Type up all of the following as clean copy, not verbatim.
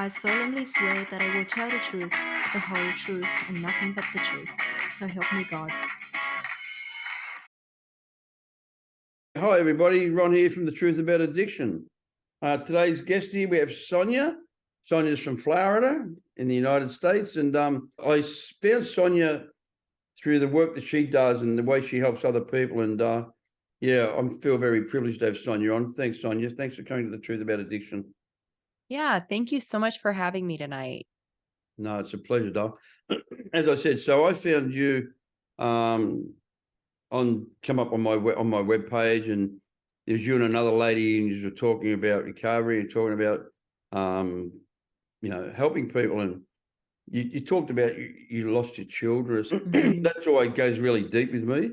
I solemnly swear that I will tell the truth, the whole truth, and nothing but the truth. So help me God. Hi, everybody. Ron here from The Truth About Addiction. Today's guest here, we have Sonya. Sonya's from Florida in the United States. And I found Sonya through the work that she does and the way she helps other people. And yeah, I feel very privileged to have Sonya on. Thanks, Sonya. Thanks for coming to The Truth About Addiction. Yeah, thank you so much for having me tonight. No, it's a pleasure, Doc. As I said, so I found you come up on my web page, and there's you and another lady, and you were talking about recovery and talking about helping people, and you talked about you lost your children. Mhm. That's always goes really deep with me,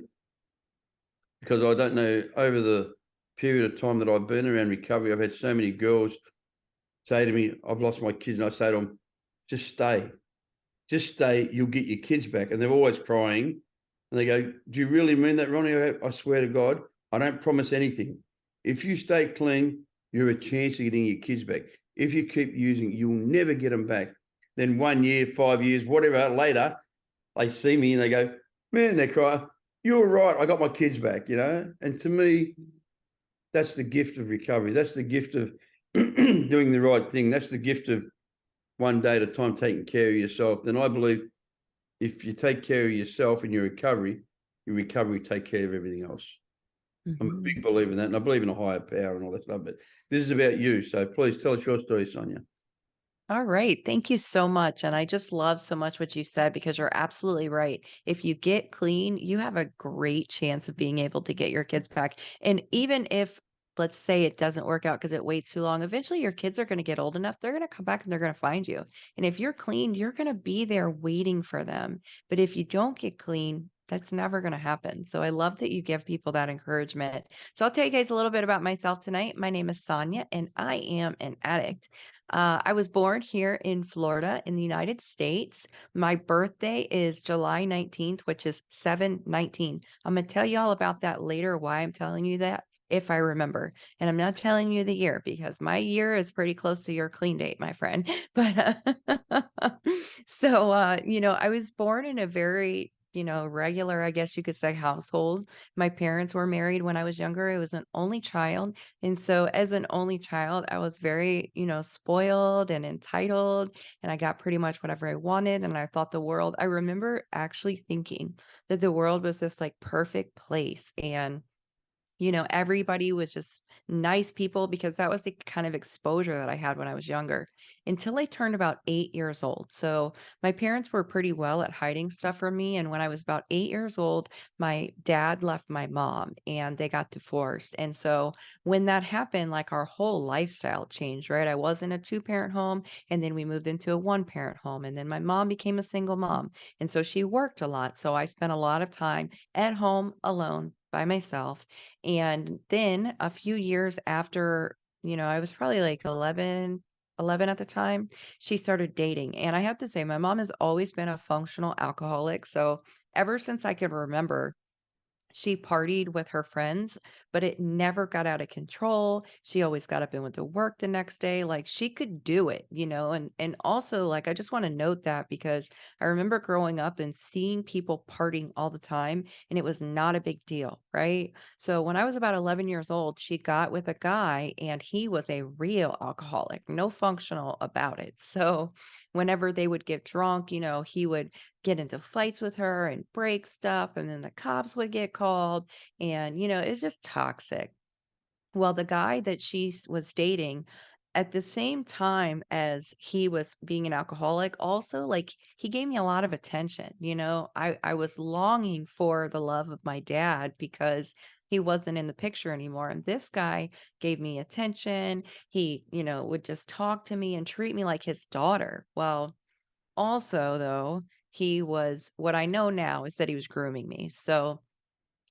because I don't know, over the period of time that I've been around recovery, I've had so many girls say to me, I've lost my kids, and I say to them, just stay, you'll get your kids back. And they're always crying. And they go, do you really mean that, Ronnie? I swear to God, I don't promise anything. If you stay clean, you're a chance of getting your kids back. If you keep using, you'll never get them back. Then 1 year, 5 years, whatever, later, they see me and they go, man, they cry, you're right, I got my kids back, And to me, that's the gift of recovery. That's the gift of doing the right thing. That's the gift of one day at a time taking care of yourself. Then I believe if you take care of yourself in your recovery take care of everything else. I'm a big Mhm. believer in that, and I believe in a higher power and all that stuff. But this is about you, so please tell us your story, Sonya. All right. Thank you so much. And I just love so much what you said because you're absolutely right. If you get clean, you have a great chance of being able to get your kids back. And even if, let's say, it doesn't work out because it waits too long, eventually your kids are going to get old enough. They're going to come back and they're going to find you. And if you're clean, you're going to be there waiting for them. But if you don't get clean, that's never going to happen. So I love that you give people that encouragement. So I'll tell you guys a little bit about myself tonight. My name is Sonya, and I am an addict. I was born here in Florida in the United States. My birthday is July 19th, which is 7/19. I'm going to tell you all about that later, why I'm telling you that if I remember. And I'm not telling you the year because my year is pretty close to your clean date, my friend. But I was born in a very, regular, I guess you could say, household. My parents were married when I was younger. I was an only child. And so as an only child, I was very, spoiled and entitled, and I got pretty much whatever I wanted. And I remember actually thinking that the world was this like perfect place. And everybody was just nice people because that was the kind of exposure that I had when I was younger until I turned about 8 years old. So my parents were pretty well at hiding stuff from me. And when I was about 8 years old, my dad left my mom and they got divorced. And so when that happened, like our whole lifestyle changed, right? I was in a two-parent home and then we moved into a one-parent home. And then my mom became a single mom. And so she worked a lot. So I spent a lot of time at home alone by myself, and then a few years after, I was probably like 11 at the time, she started dating. And I have to say, my mom has always been a functional alcoholic. So ever since I could remember, she partied with her friends, but it never got out of control. She always got up and went to work the next day. Like she could do it, and also like I just want to note that because I remember growing up and seeing people partying all the time and it was not a big deal, right? So when I was about 11 years old, she got with a guy and he was a real alcoholic, no functional about it. So whenever they would get drunk, he would get into fights with her and break stuff, and then the cops would get called, and, it's just toxic. Well, the guy that was dating at the same time as he was being an alcoholic, also, like, he gave me a lot of attention, I was longing for the love of my dad because he wasn't in the picture anymore, and this guy gave me attention. He, would just talk to me and treat me like his daughter. Well, also, though, he was what I know now is that he was grooming me. So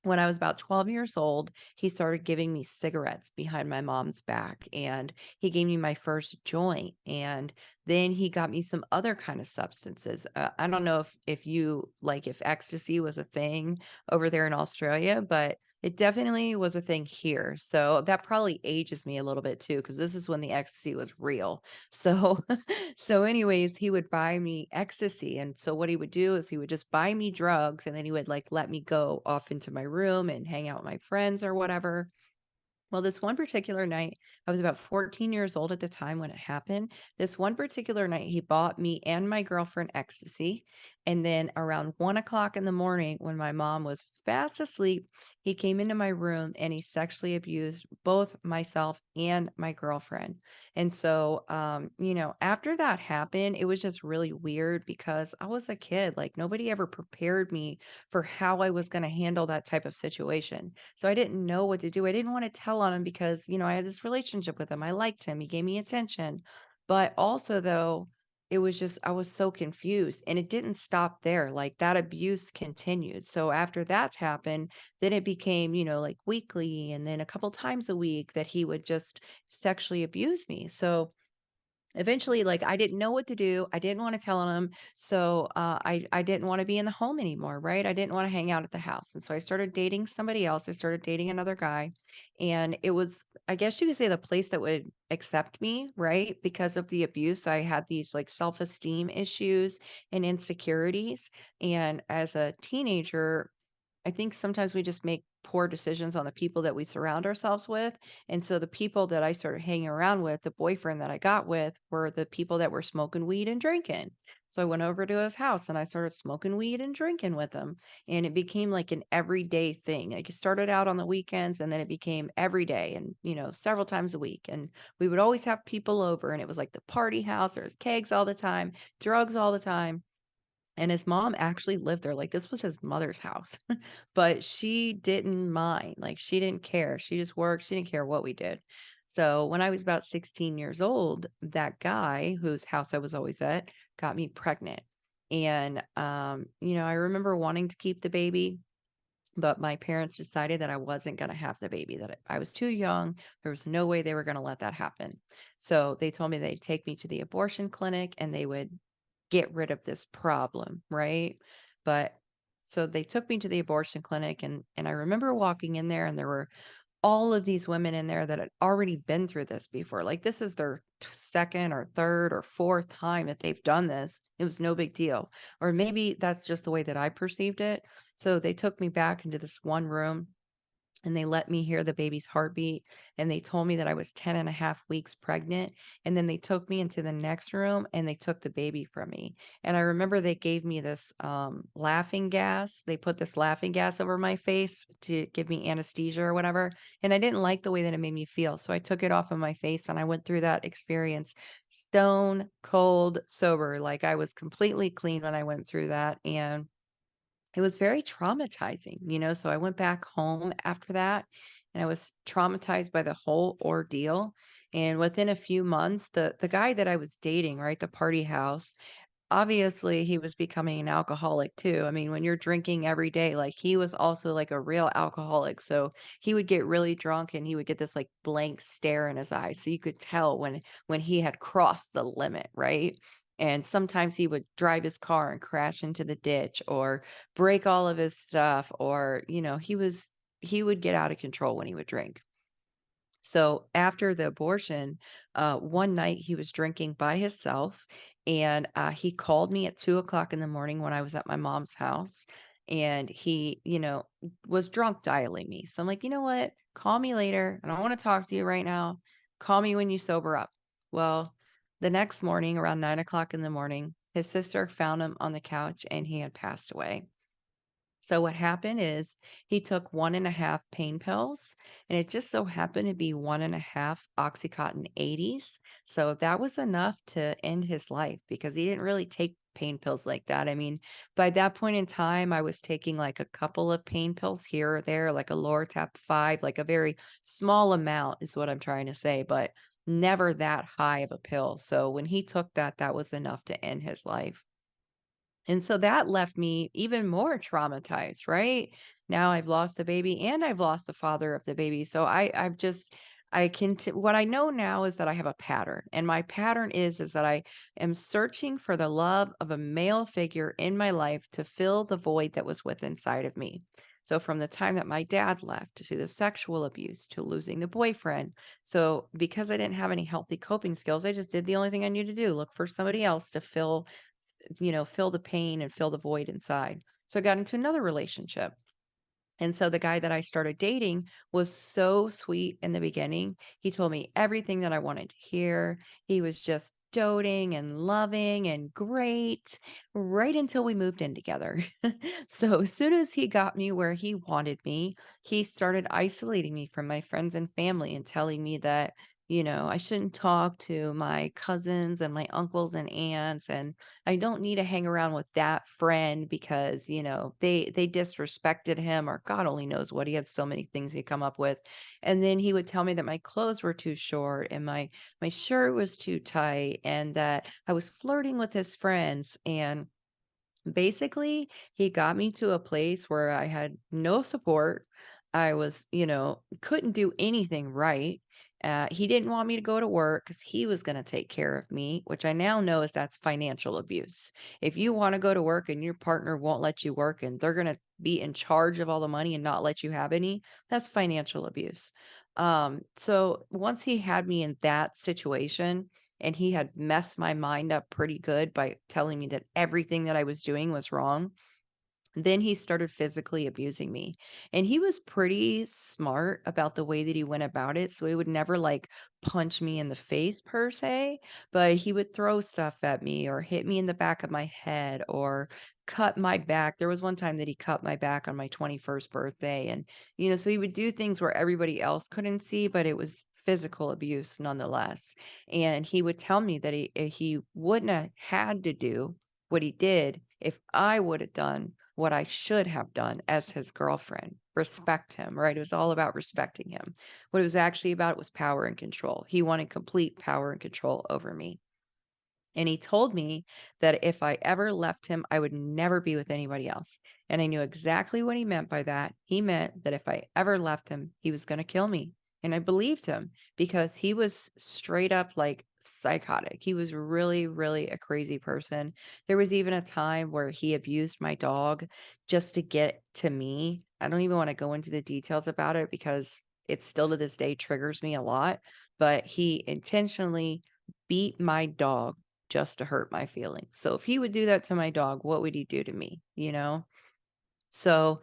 when I was about 12 years old, he started giving me cigarettes behind my mom's back, and he gave me my first joint. And Then he got me some other kind of substances. I don't know if you like if ecstasy was a thing over there in Australia, but it definitely was a thing here. So that probably ages me a little bit too, because this is when the ecstasy was real. So, so anyways, he would buy me ecstasy. And so what he would do is he would just buy me drugs and then he would like let me go off into my room and hang out with my friends or whatever. Well, this one particular night, I was about 14 years old at the time when it happened. This one particular night, he bought me and my girlfriend ecstasy. And then around 1 o'clock in the morning, when my mom was fast asleep, he came into my room and he sexually abused both myself and my girlfriend. And so, after that happened, it was just really weird because I was a kid. Like, nobody ever prepared me for how I was going to handle that type of situation. So I didn't know what to do. I didn't want to tell on him because, I had this relationship with him. I liked him. He gave me attention. But also, though, it was just, I was so confused and it didn't stop there. Like that abuse continued. So after that's happened, then it became, like weekly and then a couple times a week that he would just sexually abuse me. So eventually, like, I didn't know what to do. I didn't want to tell him. So I didn't want to be in the home anymore, right? I didn't want to hang out at the house. And so I started dating somebody else. I started dating another guy. And it was, I guess you could say, the place that would accept me, right? Because of the abuse, I had these like self-esteem issues and insecurities. And as a teenager, I think sometimes we just make poor decisions on the people that we surround ourselves with. And so the people that I started hanging around with, the boyfriend that I got with, were the people that were smoking weed and drinking. So I went over to his house and I started smoking weed and drinking with him. And it became like an everyday thing. Like it started out on the weekends and then it became every day and, several times a week. And we would always have people over and it was like the party house. There was kegs all the time, drugs all the time. And his mom actually lived there. Like this was his mother's house. But she didn't mind, like, she didn't care, she just worked, she didn't care what we did. So, when I was about 16 years old, that guy whose house I was always at got me pregnant, and, I remember wanting to keep the baby, but my parents decided that I wasn't gonna have the baby, that I was too young, there was no way they were gonna let that happen. So, they told me they'd take me to the abortion clinic, and they would get rid of this problem, right? But so they took me to the abortion clinic and I remember walking in there and there were all of these women in there that had already been through this before. Like this is their second or third or fourth time that they've done this. It was no big deal. Or maybe that's just the way that I perceived it. So they took me back into this one room and they let me hear the baby's heartbeat and they told me that I was 10 and a half weeks pregnant. And then they took me into the next room and they took the baby from me. And I remember they gave me this laughing gas. They put this laughing gas over my face to give me anesthesia or whatever. And I didn't like the way that it made me feel. So I took it off of my face and I went through that experience stone cold sober. Like I was completely clean when I went through that. And it was very traumatizing, so I went back home after that, and I was traumatized by the whole ordeal, and within a few months, the guy that I was dating, right, the party house, obviously, he was becoming an alcoholic too. I mean, when you're drinking every day, like, he was also, like, a real alcoholic, so he would get really drunk, and he would get this, like, blank stare in his eyes, so you could tell when he had crossed the limit, right? And sometimes he would drive his car and crash into the ditch or break all of his stuff or, he would get out of control when he would drink. So after the abortion, one night he was drinking by himself, and he called me at 2 o'clock in the morning when I was at my mom's house, and he, was drunk dialing me. So I'm like, you know what? Call me later. I don't want to talk to you right now. Call me when you sober up. Well, the next morning, around 9 o'clock in the morning, his sister found him on the couch, and he had passed away. So what happened is he took 1.5 pain pills, and it just so happened to be 1.5 Oxycontin 80s. So that was enough to end his life because he didn't really take pain pills like that. I mean, by that point in time, I was taking like a couple of pain pills here or there, like a Lortab 5, like a very small amount is what I'm trying to say, but never that high of a pill. So when he took that, that was enough to end his life. And so that left me even more traumatized, right? Now I've lost the baby and I've lost the father of the baby. So I've just what I know now is that I have a pattern, and my pattern is that I am searching for the love of a male figure in my life to fill the void that was within inside of me. So from the time that my dad left to the sexual abuse to losing the boyfriend. So because I didn't have any healthy coping skills, I just did the only thing I needed to do, look for somebody else to fill the pain and fill the void inside. So I got into another relationship, and so the guy that I started dating was so sweet in the beginning. He told me everything that I wanted to hear. He was just doting and loving and great right until we moved in together. So as soon as he got me where he wanted me, he started isolating me from my friends and family and telling me that, I shouldn't talk to my cousins and my uncles and aunts, and I don't need to hang around with that friend because, they disrespected him, or God only knows what. He had so many things he'd come up with. And then he would tell me that my clothes were too short and my shirt was too tight and that I was flirting with his friends. And basically, he got me to a place where I had no support. I was, couldn't do anything right. He didn't want me to go to work because he was going to take care of me, which I now know is that's financial abuse. If you want to go to work and your partner won't let you work and they're going to be in charge of all the money and not let you have any, that's financial abuse. So once he had me in that situation, and he had messed my mind up pretty good by telling me that everything that I was doing was wrong. Then he started physically abusing me. And he was pretty smart about the way that he went about it. So he would never like punch me in the face per se, but he would throw stuff at me or hit me in the back of my head or cut my back. There was one time that he cut my back on my 21st birthday. And, so he would do things where everybody else couldn't see, but it was physical abuse nonetheless. And he would tell me that he wouldn't have had to do what he did if I would have done what I should have done as his girlfriend. Respect him, right? It was all about respecting him. What it was actually about was power and control. He wanted complete power and control over me. And he told me that if I ever left him, I would never be with anybody else. And I knew exactly what he meant by that. He meant that if I ever left him, he was going to kill me. And I believed him because he was straight up like psychotic. He was really, really a crazy person. There was even a time where he abused my dog just to get to me. I don't even want to go into the details about it because it still to this day triggers me a lot. But he intentionally beat my dog just to hurt my feelings. So if he would do that to my dog, what would he do to me, you know? So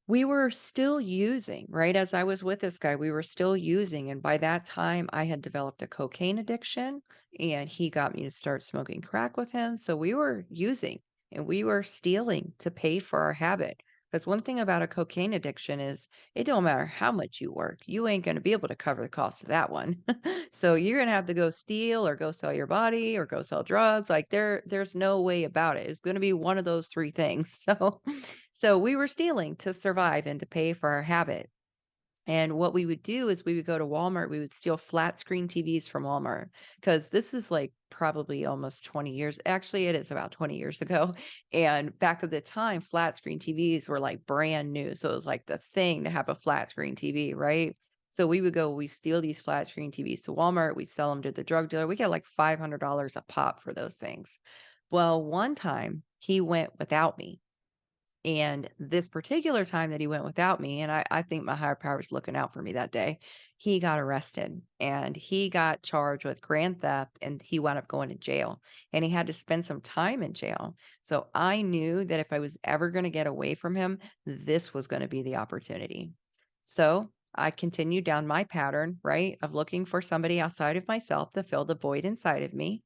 we were still using, right? As I was with this guy, we were still using. And by that time, I had developed a cocaine addiction and he got me to start smoking crack with him. So we were using and we were stealing to pay for our habit. Because one thing about a cocaine addiction is it don't matter how much you work, you ain't going to be able to cover the cost of that one. So you're going to have to go steal or go sell your body or go sell drugs. Like there's no way about it. It's going to be one of those three things. So we were stealing to survive and to pay for our habit. And what we would do is we would go to Walmart, we would steal flat screen TVs from Walmart because this is like probably almost 20 years. Actually, it is about 20 years ago. And back at the time, flat screen TVs were like brand new. So it was like the thing to have a flat screen TV, right? So we steal these flat screen TVs to Walmart, we sell them to the drug dealer. We get like $500 a pop for those things. Well, one time he went without me, and this particular time that he went without me, and I think my higher power was looking out for me that day, he got arrested and he got charged with grand theft and he wound up going to jail and he had to spend some time in jail. So I knew that if I was ever going to get away from him, this was going to be the opportunity. So I continued down my pattern, right, of looking for somebody outside of myself to fill the void inside of me.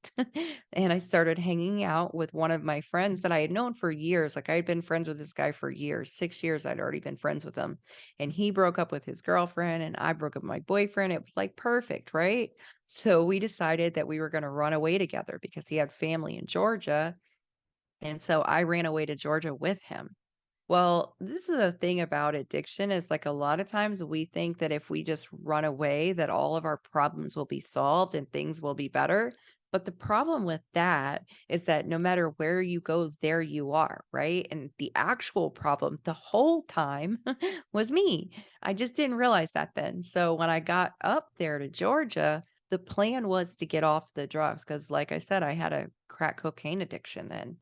And I started hanging out with one of my friends that I had known for years. Like I had been friends with this guy for years, 6 years. I'd already been friends with him. And he broke up with his girlfriend, and I broke up with my boyfriend. It was like perfect, right? So we decided that we were going to run away together because he had family in Georgia. And so I ran away to Georgia with him. Well, this is the thing about addiction is like a lot of times we think that if we just run away that all of our problems will be solved and things will be better. But the problem with that is that no matter where you go, there you are, right? And the actual problem the whole time was me. I just didn't realize that then. So when I got up there to Georgia, the plan was to get off the drugs because, like I said, I had a crack cocaine addiction then.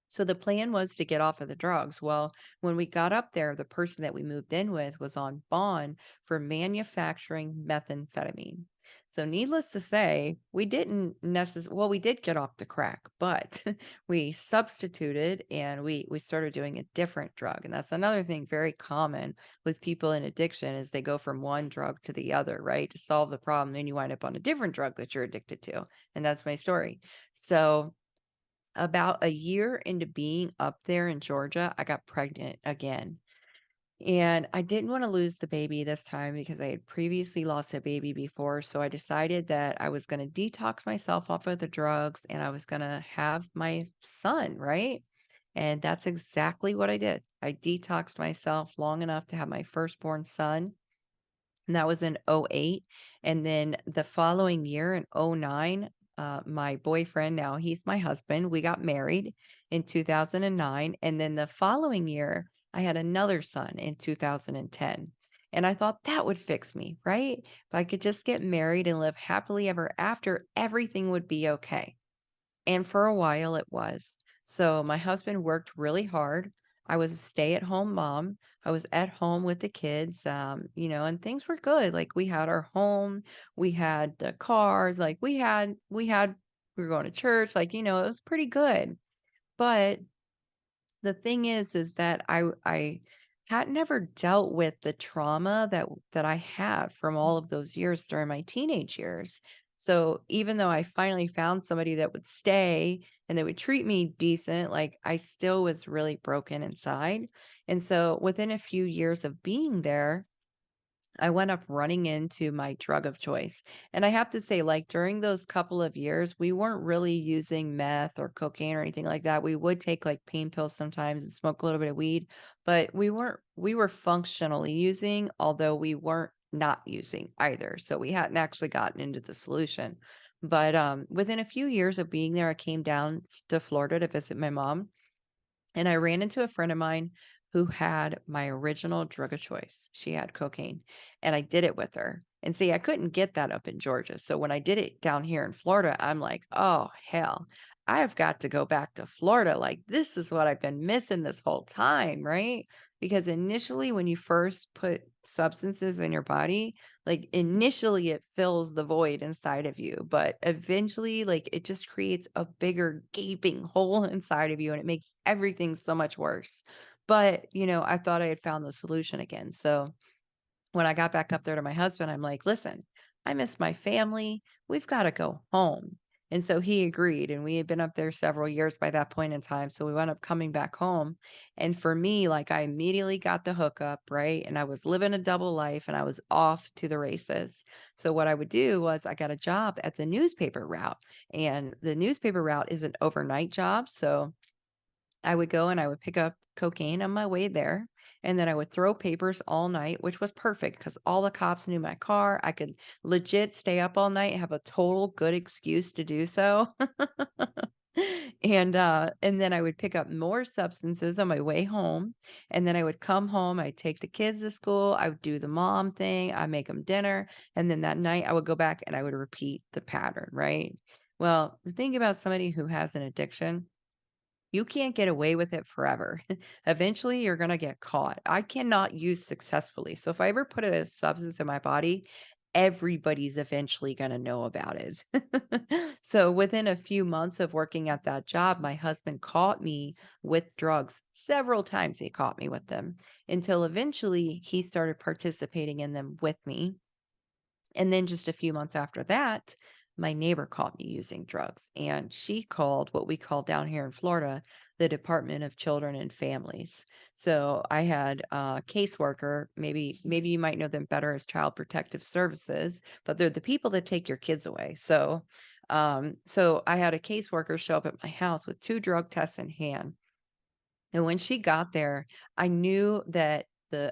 So the plan was to get off of the drugs. Well, when we got up there, the person that we moved in with was on bond for manufacturing methamphetamine. So needless to say, we didn't necessarily, well, we did get off the crack, but we substituted and we started doing a different drug. And that's another thing very common with people in addiction is they go from one drug to the other, right? To solve the problem. Then you wind up on a different drug that you're addicted to. And that's my story. So about a year into being up there in Georgia, I got pregnant again. And I didn't want to lose the baby this time because I had previously lost a baby before. So I decided that I was going to detox myself off of the drugs and I was going to have my son, right? And that's exactly what I did. I detoxed myself long enough to have my firstborn son, and that was in '08. And then the following year in '09, my boyfriend, now he's my husband, we got married in 2009. And then the following year, I had another son in 2010. And I thought that would fix me, right? If I could just get married and live happily ever after, everything would be okay. And for a while it was. So my husband worked really hard. I was a stay-at-home mom. I was at home with the kids, and things were good. Like we had our home, we had the cars, like we were going to church, like, it was pretty good. But the thing is that I had never dealt with the trauma that I had from all of those years during my teenage years. So even though I finally found somebody that would stay and they would treat me decent, like I still was really broken inside. And so within a few years of being there, I went up running into my drug of choice. And I have to say, like, during those couple of years, we weren't really using meth or cocaine or anything like that. We would take like pain pills sometimes and smoke a little bit of weed, but we were functionally using, although we weren't not using either. So we hadn't actually gotten into the solution. But within a few years of being there, I came down to Florida to visit my mom. And I ran into a friend of mine who had my original drug of choice. She had cocaine, and I did it with her. And see, I couldn't get that up in Georgia. So when I did it down here in Florida, I'm like, oh, hell, I've got to go back to Florida. Like, this is what I've been missing this whole time, right? Because initially, when you first put substances in your body, like initially it fills the void inside of you, but eventually, like it just creates a bigger gaping hole inside of you and it makes everything so much worse. But, I thought I had found the solution again. So when I got back up there to my husband, I'm like, listen, I miss my family. We've got to go home. And so he agreed. And we had been up there several years by that point in time. So we wound up coming back home. And for me, like I immediately got the hookup, right? And I was living a double life and I was off to the races. So what I would do was I got a job at the newspaper route. And the newspaper route is an overnight job. So I would go and I would pick up cocaine on my way there, and then I would throw papers all night, which was perfect because all the cops knew my car. I could legit stay up all night, have a total good excuse to do so. And then I would pick up more substances on my way home, and then I would come home, I'd take the kids to school, I would do the mom thing, I make them dinner, and then that night I would go back and I would repeat the pattern, right? Well, the thing about somebody who has an addiction, you can't get away with it forever. Eventually, you're gonna get caught. I cannot use successfully. So if I ever put a substance in my body, everybody's eventually gonna know about it. So within a few months of working at that job, my husband caught me with drugs. Several times he caught me with them until eventually he started participating in them with me. And then just a few months after that, my neighbor caught me using drugs, and she called what we call down here in Florida the Department of Children and Families. So I had a caseworker, maybe you might know them better as Child Protective Services, but they're the people that take your kids away. So I had a caseworker show up at my house with two drug tests in hand. And when she got there, I knew that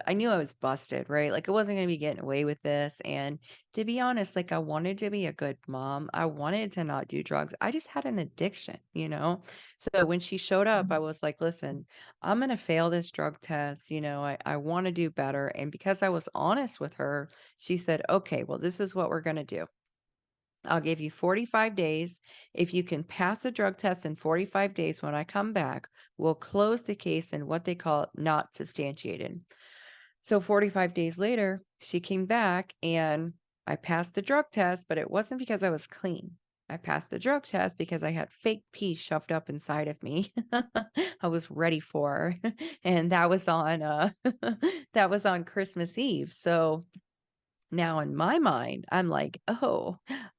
I knew I was busted, right? Like I wasn't gonna be getting away with this. And to be honest, like I wanted to be a good mom. I wanted to not do drugs. I just had an addiction, you know? So when she showed up, I was like, listen, I'm gonna fail this drug test. I want to do better. And because I was honest with her, she said, okay, well, this is what we're gonna do. I'll give you 45 days. If you can pass the drug test in 45 days when I come back, we'll close the case in what they call not substantiated. So 45 days later, she came back and I passed the drug test, but it wasn't because I was clean. I passed the drug test because I had fake pee shoved up inside of me. I was ready for her. And that was on that was on Christmas Eve. So now in my mind, I'm like, "Oh,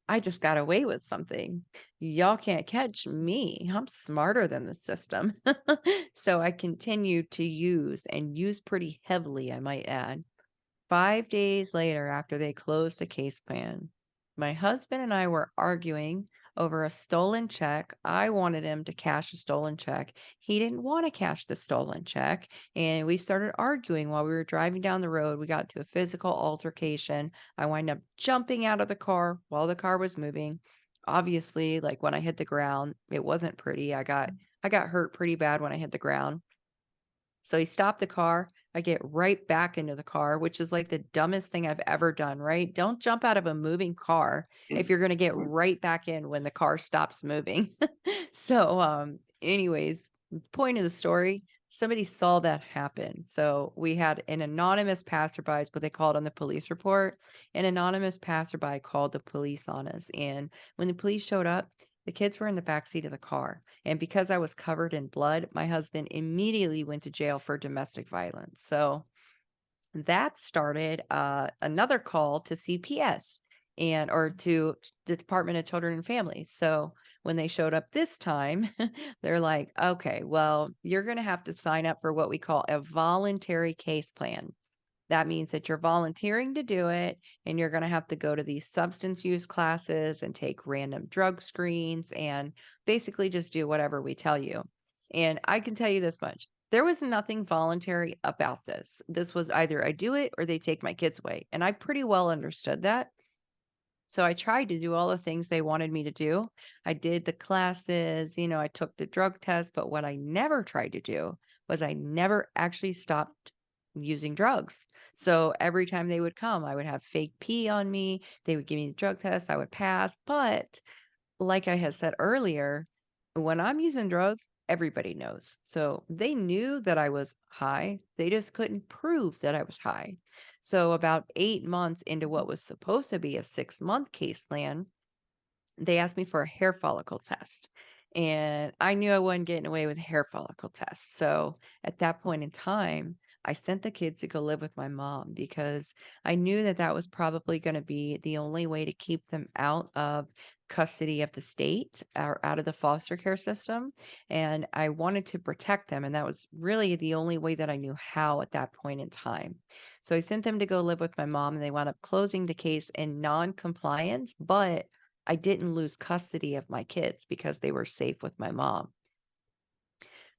I just got away with something. Y'all can't catch me. I'm smarter than the system." So I continued to use and use pretty heavily, I might add. 5 days later, after they closed the case plan, my husband and I were arguing over a stolen check. I wanted him to cash a stolen check. He didn't want to cash the stolen check. And we started arguing while we were driving down the road. We got to a physical altercation. I wind up jumping out of the car while the car was moving. Obviously, like when I hit the ground, it wasn't pretty. I got hurt pretty bad when I hit the ground. So he stopped the car. I get right back into the car, which is like the dumbest thing I've ever done, right? Don't jump out of a moving car if you're going to get right back in when the car stops moving. So, anyways, point of the story, somebody saw that happen. So we had an anonymous passerby, is what they called on the police report. An anonymous passerby called the police on us. And when the police showed up, the kids were in the back seat of the car. And because I was covered in blood, my husband immediately went to jail for domestic violence. So that started another call to CPS or to the Department of Children and Families. So when they showed up this time, they're like, okay, well, you're going to have to sign up for what we call a voluntary case plan. That means that you're volunteering to do it, and you're going to have to go to these substance use classes and take random drug screens and basically just do whatever we tell you. And I can tell you this much. There was nothing voluntary about this. This was either I do it or they take my kids away. And I pretty well understood that. So I tried to do all the things they wanted me to do. I did the classes, I took the drug test, but what I never tried to do was I never actually stopped using drugs. So every time they would come, I would have fake pee on me. They would give me the drug test, I would pass. But like I had said earlier, when I'm using drugs, everybody knows. So they knew that I was high. They just couldn't prove that I was high. So about 8 months into what was supposed to be a 6-month case plan, they asked me for a hair follicle test. And I knew I wasn't getting away with hair follicle tests. So at that point in time, I sent the kids to go live with my mom because I knew that that was probably going to be the only way to keep them out of custody of the state or out of the foster care system. And I wanted to protect them. And that was really the only way that I knew how at that point in time. So I sent them to go live with my mom, and they wound up closing the case in non compliance, but I didn't lose custody of my kids because they were safe with my mom.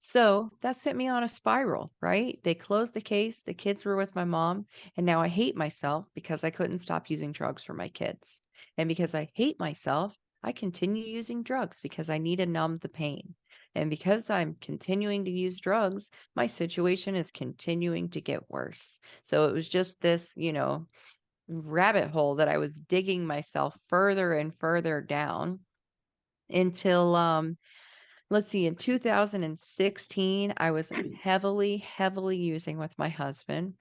So that sent me on a spiral, right? They closed the case, the kids were with my mom, and now I hate myself because I couldn't stop using drugs for my kids. And because I hate myself, I continue using drugs because I need to numb the pain. And because I'm continuing to use drugs, my situation is continuing to get worse. So it was just this, rabbit hole that I was digging myself further and further down until let's see, in 2016 I was heavily using with my husband,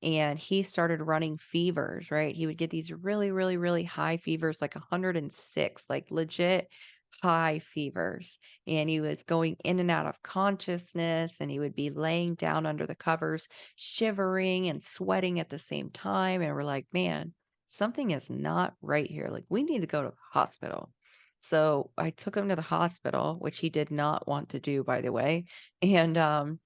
and he started running fevers, right? He would get these really high fevers, like 106, like legit high fevers. And he was going in and out of consciousness, and he would be laying down under the covers, shivering and sweating at the same time. And we're like, man, something is not right here. Like, we need to go to the hospital. So I took him to the hospital, which he did not want to do, by the way. And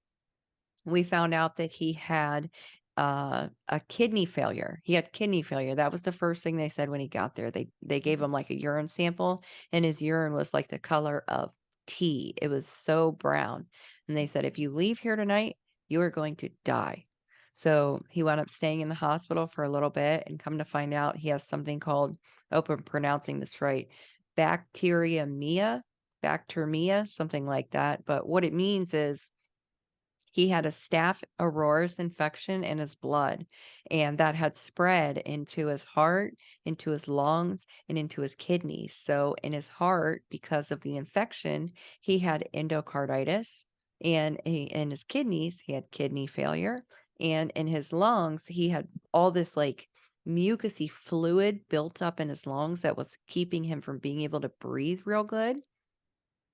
we found out that he had a kidney failure. He had kidney failure. That was the first thing they said when he got there. They gave him like a urine sample, and his urine was like the color of tea. It was so brown. And they said, if you leave here tonight, you are going to die. So he wound up staying in the hospital for a little bit and come to find out he has something called, I hope I'm pronouncing this right, bacteremia, something like that. But what it means is he had a Staph aureus infection in his blood, and that had spread into his heart, into his lungs, and into his kidneys. So, in his heart, because of the infection, he had endocarditis, and in his kidneys, he had kidney failure, and in his lungs, he had all this like mucousy fluid built up in his lungs that was keeping him from being able to breathe real good.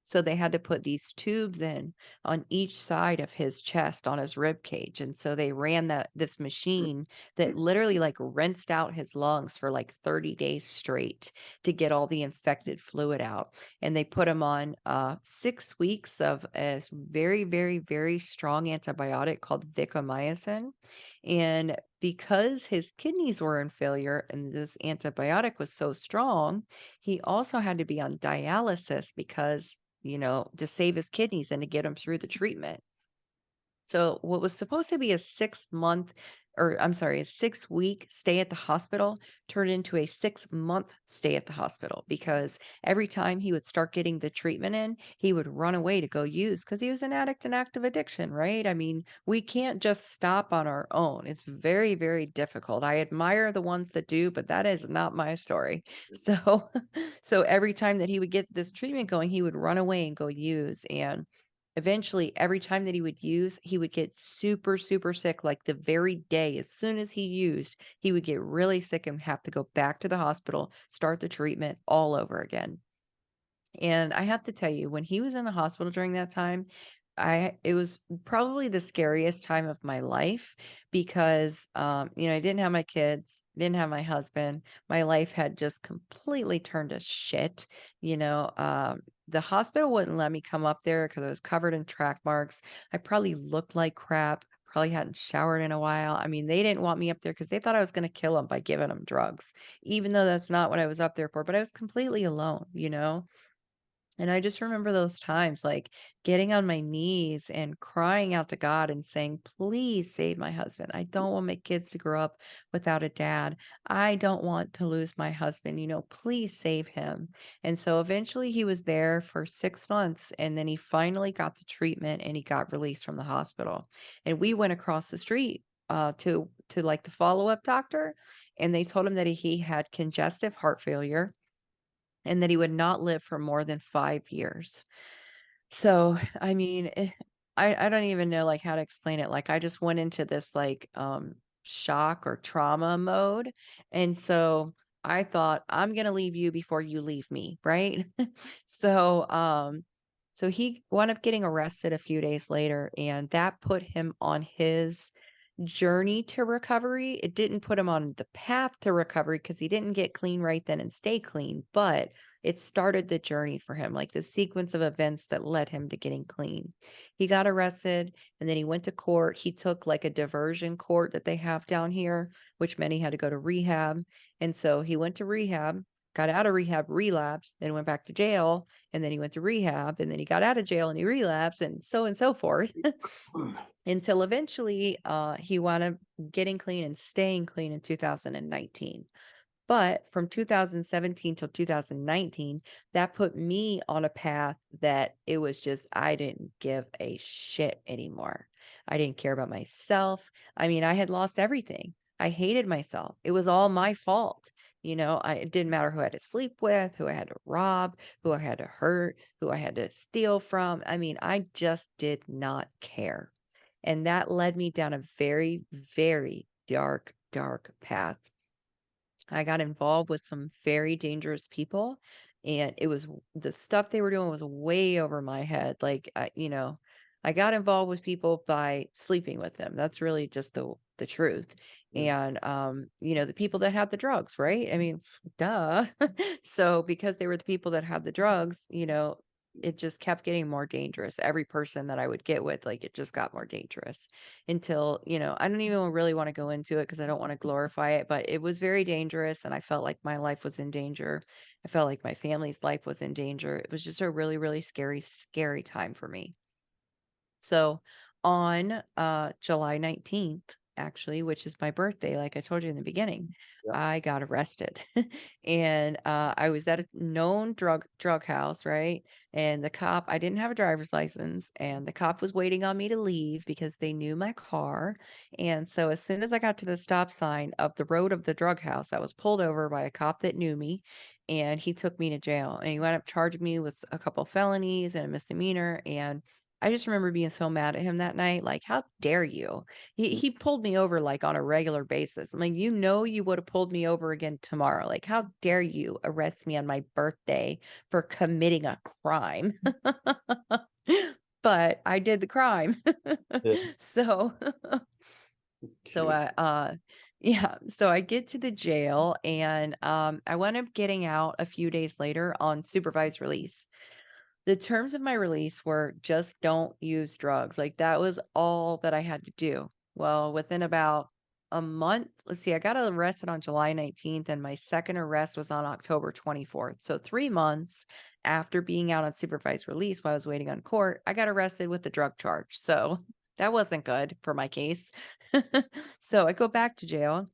So they had to put these tubes in on each side of his chest on his rib cage. And so they ran this machine that literally like rinsed out his lungs for like 30 days straight to get all the infected fluid out. And they put him on 6 weeks of a very, very, very strong antibiotic called vicomycin. And because his kidneys were in failure and this antibiotic was so strong, he also had to be on dialysis because to save his kidneys and to get him through the treatment. So what was supposed to be a 6 month, or I'm sorry, a 6 week stay at the hospital turned into a 6 month stay at the hospital because every time he would start getting the treatment in, he would run away to go use because he was an addict in active addiction, right? I mean, we can't just stop on our own. It's very, very difficult. I admire the ones that do, but that is not my story. So, so every time that he would get this treatment going, he would run away and go use. And eventually, every time that he would use, he would get super, super sick, like, the very day as soon as he used, he would get really sick and have to go back to the hospital, start the treatment all over again. And I have to tell you, when he was in the hospital during that time, it was probably the scariest time of my life because I didn't have my kids, didn't have my husband. My life had just completely turned to shit. The hospital wouldn't let me come up there because I was covered in track marks. I probably looked like crap. Probably hadn't showered in a while. I mean, they didn't want me up there because they thought I was going to kill him by giving him drugs, even though that's not what I was up there for. But I was completely alone. And I just remember those times, like getting on my knees and crying out to God and saying, please save my husband. I don't want my kids to grow up without a dad. I don't want to lose my husband. Please save him. And so eventually he was there for 6 months and then he finally got the treatment and he got released from the hospital. And we went across the street to like the follow-up doctor and they told him that he had congestive heart failure and that he would not live for more than 5 years. So, I mean, I don't even know, like, how to explain it, like, I just went into this, like, shock or trauma mode, and so I thought, "I'm gonna leave you before you leave me," right? So, so he wound up getting arrested a few days later, and that put him on his journey to recovery. It didn't put him on the path to recovery because he didn't get clean right then and stay clean, but it started the journey for him, like the sequence of events that led him to getting clean. He got arrested and then he went to court. He took like a diversion court that they have down here, which meant he had to go to rehab. And so he went to rehab, got out of rehab, relapsed, then went back to jail, and then he went to rehab, and then he got out of jail and he relapsed, and so forth. Until eventually he wound up getting clean and staying clean in 2019. But from 2017 till 2019, that put me on a path that it was just, I didn't give a shit anymore. I didn't care about myself. I mean, I had lost everything. I hated myself. It was all my fault. It didn't matter who I had to sleep with, who I had to rob, who I had to hurt, who I had to steal from. I mean, I just did not care. And that led me down a very, very dark, dark path. I got involved with some very dangerous people, and the stuff they were doing was way over my head. Like, I got involved with people by sleeping with them. That's really just the truth. Mm. And the people that had the drugs, right? I mean, duh. So because they were the people that had the drugs, it just kept getting more dangerous. Every person that I would get with, like, it just got more dangerous until, I don't even really want to go into it because I don't want to glorify it, but it was very dangerous. And I felt like my life was in danger. I felt like my family's life was in danger. It was just a really, really scary, scary time for me. So on July 19th, actually, which is my birthday, like I told you in the beginning, Yeah. I got arrested. And I was at a known drug house, right? And the cop, I didn't have a driver's license, and the cop was waiting on me to leave because they knew my car. And so as soon as I got to the stop sign of the road of the drug house, I was pulled over by a cop that knew me, and he took me to jail. And he wound up charging me with a couple felonies and a misdemeanor. And I just remember being so mad at him that night, like, "How dare you?" He pulled me over, like, on a regular basis. I'm like, "You know you woulda pulled me over again tomorrow. Like, how dare you arrest me on my birthday for committing a crime?" But I did the crime. Yeah. So It's so cute. yeah, so I get to the jail, and, I wound up getting out a few days later on supervised release. The terms of my release were just don't use drugs. Like that was all that I had to do. Well, within about a month, let's see, I got arrested on July 19th and my second arrest was on October 24th. So 3 months after being out on supervised release while I was waiting on court, I got arrested with the drug charge. So that wasn't good for my case. So I go back to jail.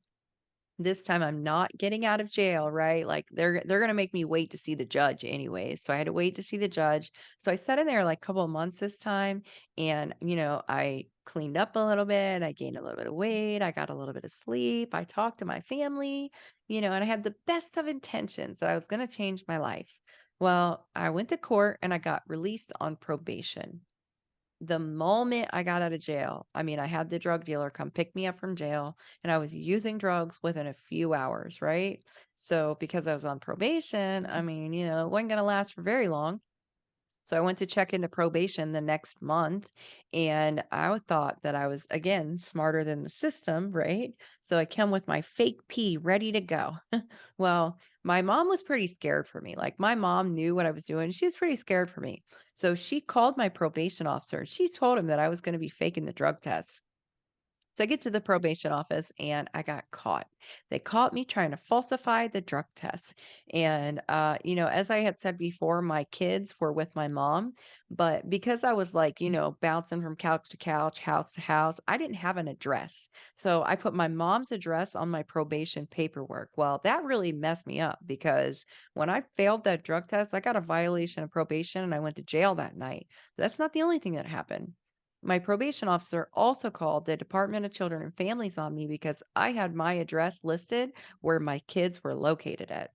This time I'm not getting out of jail, right? Like they're gonna make me wait to see the judge anyways. So I had to wait to see the judge. So I sat in there like a couple of months this time, and I cleaned up a little bit, I gained a little bit of weight, I got a little bit of sleep, I talked to my family, and I had the best of intentions that I was gonna change my life. Well, I went to court and I got released on probation. The moment I got out of jail, I mean, I had the drug dealer come pick me up from jail, and I was using drugs within a few hours, right? So because I was on probation, I mean, it wasn't gonna last for very long. So I went to check into probation the next month, and I thought that I was, again, smarter than the system, right? So I come with my fake pee ready to go. Well, my mom was pretty scared for me. Like, my mom knew what I was doing. She was pretty scared for me. So she called my probation officer. She told him that I was going to be faking the drug test. So I get to the probation office and I got caught. They caught me trying to falsify the drug test. And, as I had said before, my kids were with my mom. But because I was like, bouncing from couch to couch, house to house, I didn't have an address. So I put my mom's address on my probation paperwork. Well, that really messed me up because when I failed that drug test, I got a violation of probation and I went to jail that night. That's not the only thing that happened. My probation officer also called the Department of Children and Families on me because I had my address listed where my kids were located at.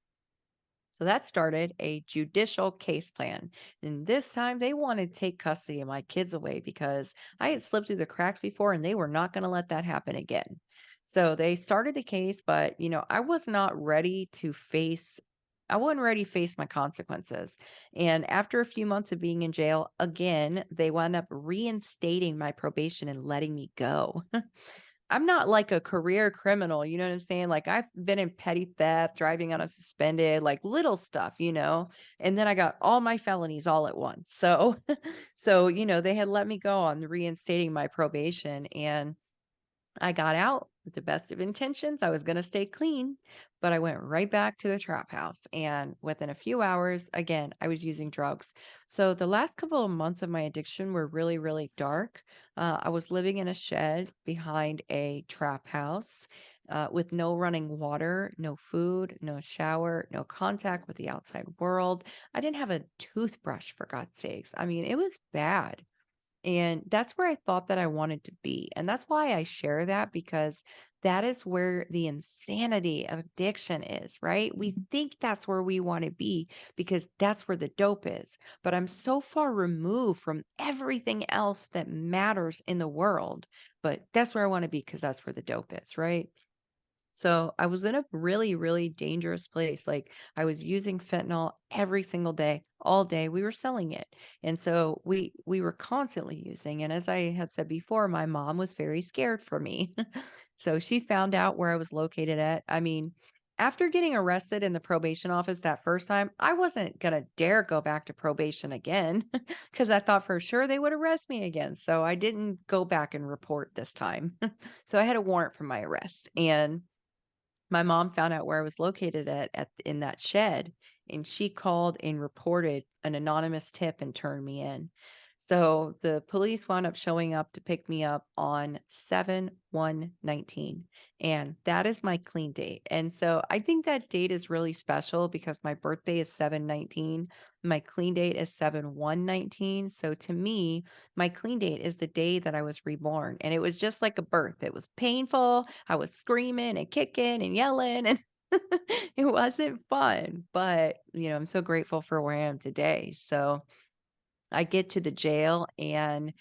So that started a judicial case plan. And this time they wanted to take custody of my kids away because I had slipped through the cracks before and they were not going to let that happen again. So they started the case, but I was not ready to face I wasn't ready to face my consequences. And after a few months of being in jail, again, they wound up reinstating my probation and letting me go. I'm not like a career criminal, you know what I'm saying? Like I've been in petty theft, driving on a suspended, like little stuff. And then I got all my felonies all at once. So they had let me go on reinstating my probation, and I got out with the best of intentions. I was going to stay clean, but I went right back to the trap house. And within a few hours, again, I was using drugs. So the last couple of months of my addiction were really, really dark. I was living in a shed behind a trap house with no running water, no food, no shower, no contact with the outside world. I didn't have a toothbrush, for God's sakes. I mean, it was bad. And that's where I thought that I wanted to be. And that's why I share that, because that is where the insanity of addiction is, right? We think that's where we want to be because that's where the dope is. But I'm so far removed from everything else that matters in the world. But that's where I want to be because that's where the dope is, right? So I was in a really, really dangerous place. Like I was using fentanyl every single day, all day. We were selling it. And so we were constantly using. And as I had said before, my mom was very scared for me. So she found out where I was located at. I mean, after getting arrested in the probation office that first time, I wasn't gonna dare go back to probation again because I thought for sure they would arrest me again. So I didn't go back and report this time. So I had a warrant for my arrest. And my mom found out where I was located at in that shed, and she called and reported an anonymous tip and turned me in. So the police wound up showing up to pick me up on 7/1/19, and that is my clean date. And so I think that date is really special because my birthday is 7/19, my clean date is 7/1/19. So to me, my clean date is the day that I was reborn, and it was just like a birth. It was painful. I was screaming and kicking and yelling, and it wasn't fun, but I'm so grateful for where I am today. So I get to the jail and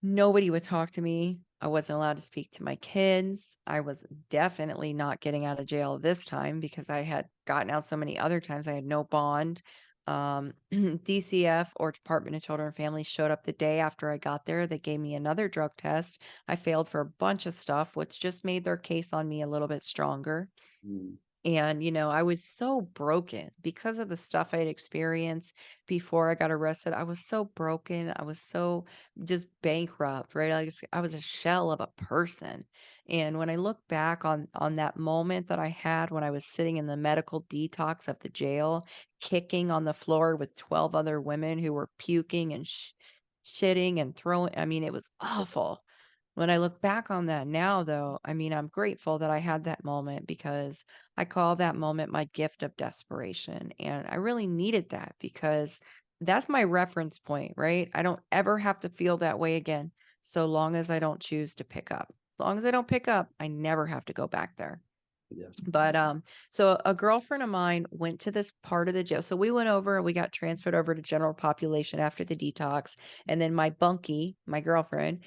nobody would talk to me. I wasn't allowed to speak to my kids. I was definitely not getting out of jail this time because I had gotten out so many other times. I had no bond. DCF, or Department of Children and Families, showed up the day after I got there. They gave me another drug test. I failed for a bunch of stuff, which just made their case on me a little bit stronger. Mm. And, I was so broken because of the stuff I'd experienced before I got arrested. I was so broken. I was so just bankrupt, right? I was a shell of a person. And when I look back on that moment that I had when I was sitting in the medical detox of the jail, kicking on the floor with 12 other women who were puking and shitting and throwing, I mean, it was awful. When I look back on that now, though, I mean, I'm grateful that I had that moment because I call that moment my gift of desperation. And I really needed that because that's my reference point, right? I don't ever have to feel that way again, so long as I don't choose to pick up. As long as I don't pick up, I never have to go back there. Yeah. But so a girlfriend of mine went to this part of the jail. So we went over and we got transferred over to general population after the detox. And then my bunkie, my girlfriend,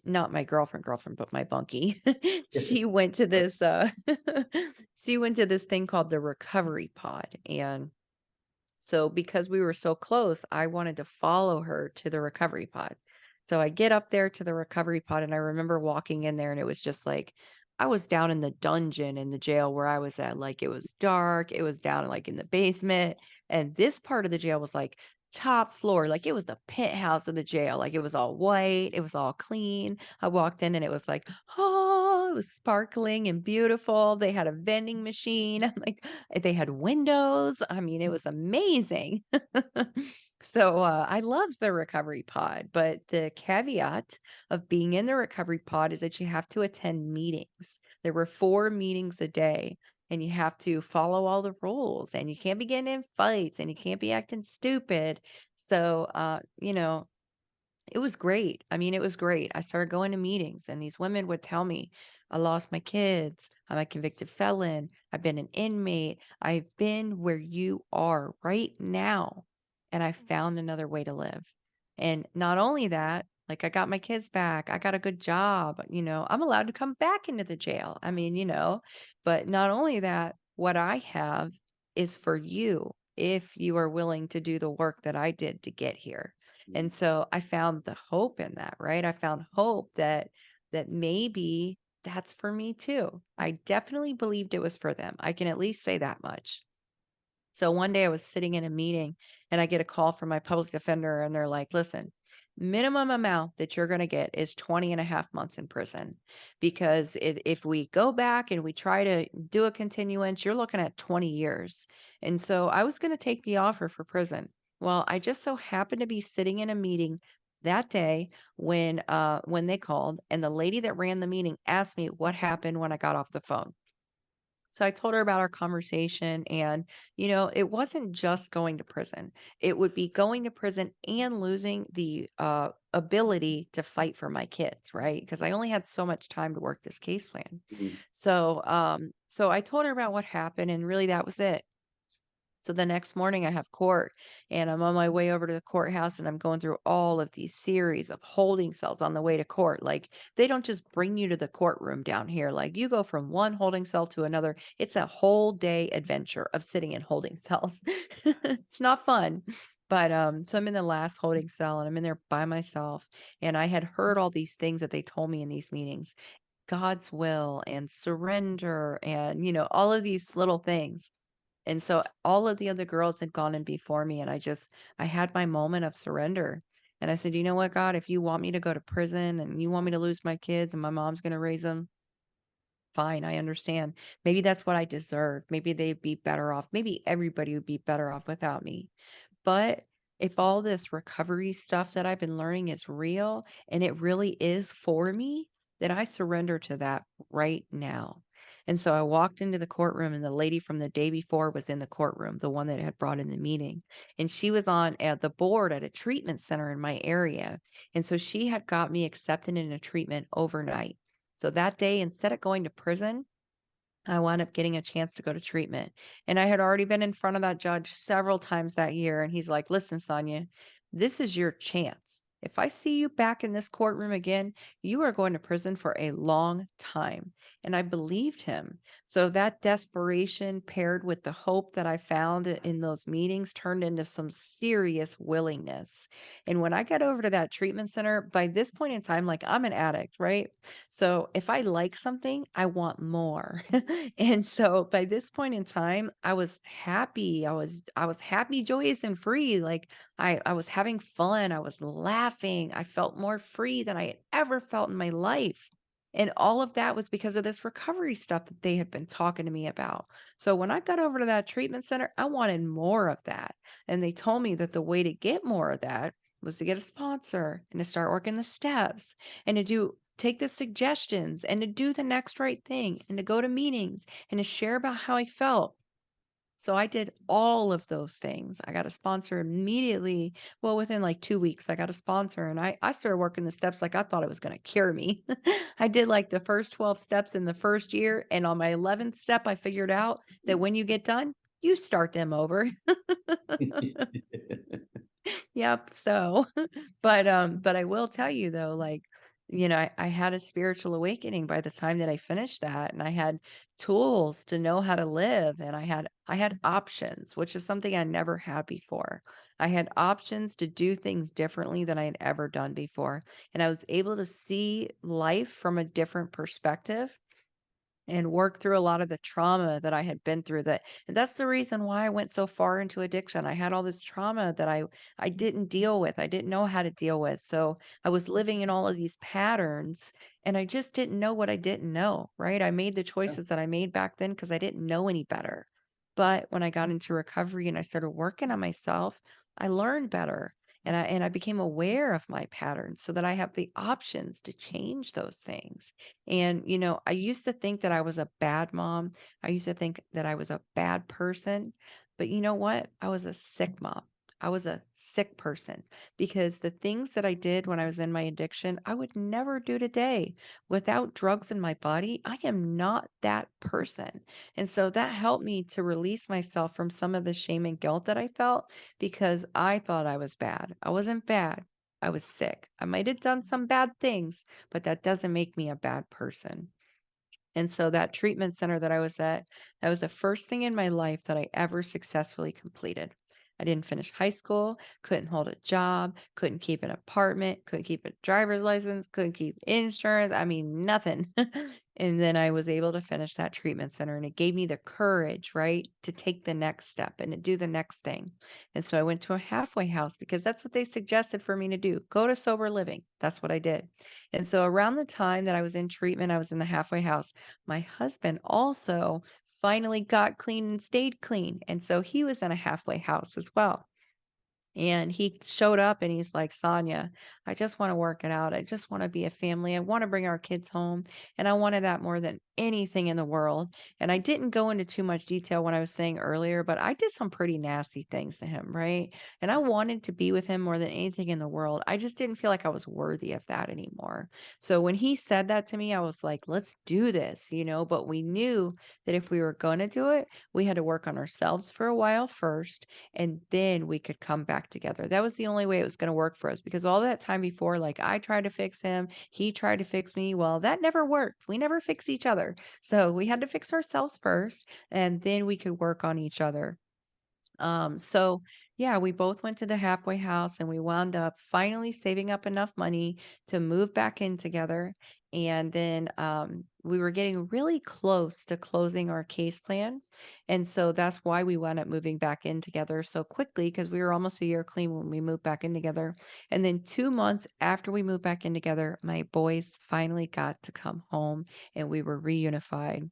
not my girlfriend, but my bunkie, she went to this she went to this thing called the recovery pod. And so because we were so close, I wanted to follow her to the recovery pod. So I get up there to the recovery pod and I remember walking in there and it was just like I was down in the dungeon in the jail where I was at. Like it was dark, it was down like in the basement, and this part of the jail was like top floor, like it was the penthouse of the jail. Like it was all white, it was all clean. I walked in and it was like, oh, it was sparkling and beautiful. They had a vending machine. I'm like, they had windows. I mean, it was amazing. So I loved the recovery pod, but the caveat of being in the recovery pod is that you have to attend meetings. There were 4 meetings a day, and you have to follow all the rules, and you can't be getting in fights, and you can't be acting stupid. So, it was great. I mean, it was great. I started going to meetings, and these women would tell me, I lost my kids. I'm a convicted felon. I've been an inmate. I've been where you are right now. And I found another way to live. And not only that, like I got my kids back. I got a good job. I'm allowed to come back into the jail. I mean, but not only that, what I have is for you if you are willing to do the work that I did to get here. Mm. And so I found the hope in that, right? I found hope that maybe that's for me too. I definitely believed it was for them. I can at least say that much. So one day I was sitting in a meeting and I get a call from my public defender and they're like, listen, minimum amount that you're going to get is 20 and a half months in prison. Because if we go back and we try to do a continuance, you're looking at 20 years. And so I was going to take the offer for prison. Well, I just so happened to be sitting in a meeting that day when they called and the lady that ran the meeting asked me what happened when I got off the phone. So I told her about our conversation and, it wasn't just going to prison. It would be going to prison and losing the ability to fight for my kids, right? Because I only had so much time to work this case plan. Mm. So I told her about what happened and really that was it. So the next morning I have court and I'm on my way over to the courthouse and I'm going through all of these series of holding cells on the way to court. Like they don't just bring you to the courtroom down here. Like you go from one holding cell to another. It's a whole day adventure of sitting in holding cells. It's not fun. But so I'm in the last holding cell and I'm in there by myself and I had heard all these things that they told me in these meetings. God's will and surrender and all of these little things. And so all of the other girls had gone in before me, and I had my moment of surrender. And I said, you know what, God, if you want me to go to prison and you want me to lose my kids and my mom's going to raise them, fine, I understand. Maybe that's what I deserve. Maybe they'd be better off. Maybe everybody would be better off without me. But if all this recovery stuff that I've been learning is real and it really is for me, then I surrender to that right now. And so I walked into the courtroom, and the lady from the day before was in the courtroom, the one that had brought in the meeting. And she was on the board at a treatment center in my area. And so she had got me accepted in a treatment overnight. So that day, instead of going to prison, I wound up getting a chance to go to treatment. And I had already been in front of that judge several times that year. And he's like, listen, Sonia, this is your chance. If I see you back in this courtroom again, you are going to prison for a long time. And I believed him. So that desperation paired with the hope that I found in those meetings turned into some serious willingness. And when I got over to that treatment center, by this point in time, like I'm an addict, right? So if I like something, I want more. And so by this point in time, I was happy. I was happy, joyous, and free. Like I was having fun. I was laughing. I felt more free than I had ever felt in my life. And all of that was because of this recovery stuff that they had been talking to me about. So when I got over to that treatment center, I wanted more of that. And they told me that the way to get more of that was to get a sponsor and to start working the steps and to do take the suggestions and to do the next right thing and to go to meetings and to share about how I felt. So I did all of those things. I got a sponsor immediately. Well, within like 2 weeks, I got a sponsor and I started working the steps like I thought it was going to cure me. I did like the first 12 steps in the first year. And on my 11th step, I figured out that when you get done, you start them over. Yep, so but I will tell you though, like, I had a spiritual awakening by the time that I finished that, and I had tools to know how to live, and I had options, which is something I never had before. I had options to do things differently than I had ever done before, and I was able to see life from a different perspective and work through a lot of the trauma that I had been through that and that's the reason why I went so far into addiction. I had all this trauma that I didn't deal with. I didn't know how to deal with. So I was living in all of these patterns and I just didn't know what I didn't know, right? I made the choices that I made back then because I didn't know any better. But when I got into recovery and I started working on myself, I learned better. And I became aware of my patterns so that I have the options to change those things. And, I used to think that I was a bad mom. I used to think that I was a bad person. But you know what? I was a sick mom. I was a sick person because the things that I did when I was in my addiction, I would never do today. Without drugs in my body, I am not that person. And so that helped me to release myself from some of the shame and guilt that I felt because I thought I was bad. I wasn't bad. I was sick. I might have done some bad things, but that doesn't make me a bad person. And so that treatment center that I was at, that was the first thing in my life that I ever successfully completed. I didn't finish high school, couldn't hold a job, couldn't keep an apartment, couldn't keep a driver's license, couldn't keep insurance. I mean, nothing. And then I was able to finish that treatment center and it gave me the courage, right, to take the next step and to do the next thing. And so I went to a halfway house because that's what they suggested for me to do. Go to sober living. That's what I did. And so around the time that I was in treatment, I was in the halfway house. My husband also finally got clean and stayed clean, and so he was in a halfway house as well. And he showed up and he's like, Sonia, I just want to work it out. I just want to be a family. I want to bring our kids home. And I wanted that more than anything in the world. And I didn't go into too much detail when I was saying earlier, but I did some pretty nasty things to him, right? And I wanted to be with him more than anything in the world. I just didn't feel like I was worthy of that anymore. So when he said that to me, I was like, let's do this, but we knew that if we were going to do it, we had to work on ourselves for a while first and then we could come back together. That was the only way it was gonna work for us because all that time before, like, I tried to fix him, he tried to fix me, well, that never worked. We never fix each other. So, we had to fix ourselves first, and then we could work on each other. So yeah, we both went to the halfway house and we wound up finally saving up enough money to move back in together. And then we were getting really close to closing our case plan. And so that's why we wound up moving back in together so quickly because we were almost a year clean when we moved back in together. And then 2 months after we moved back in together, my boys finally got to come home and we were reunified.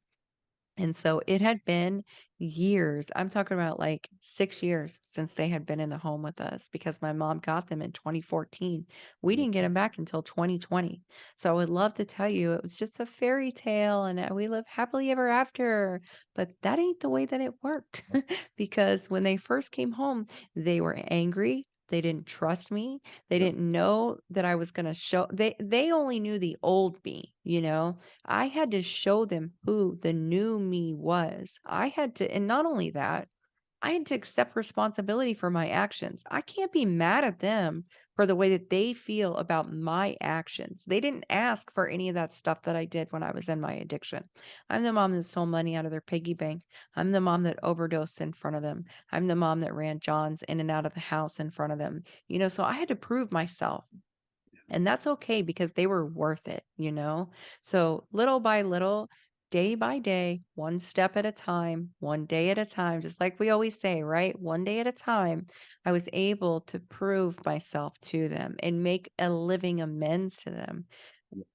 And so it had been years. I'm talking about like 6 years since they had been in the home with us because my mom got them in 2014. We didn't get them back until 2020. So I would love to tell you it was just a fairy tale and we live happily ever after. But that ain't the way that it worked because when they first came home, they were angry. They didn't trust me. They Yeah. didn't know that I was going to show they only knew the old me, you know. I had to show them who the new me was. I had to, and not only that, I had to accept responsibility for my actions. I can't be mad at them for the way that they feel about my actions. They didn't ask for any of that stuff that I did when I was in my addiction. I'm the mom that stole money out of their piggy bank. I'm the mom that overdosed in front of them. I'm the mom that ran Johns in and out of the house in front of them. You know, so I had to prove myself. And that's okay because they were worth it, you know? So little by little, day by day, one step at a time, one day at a time, just like we always say, right? One day at a time, I was able to prove myself to them and make a living amends to them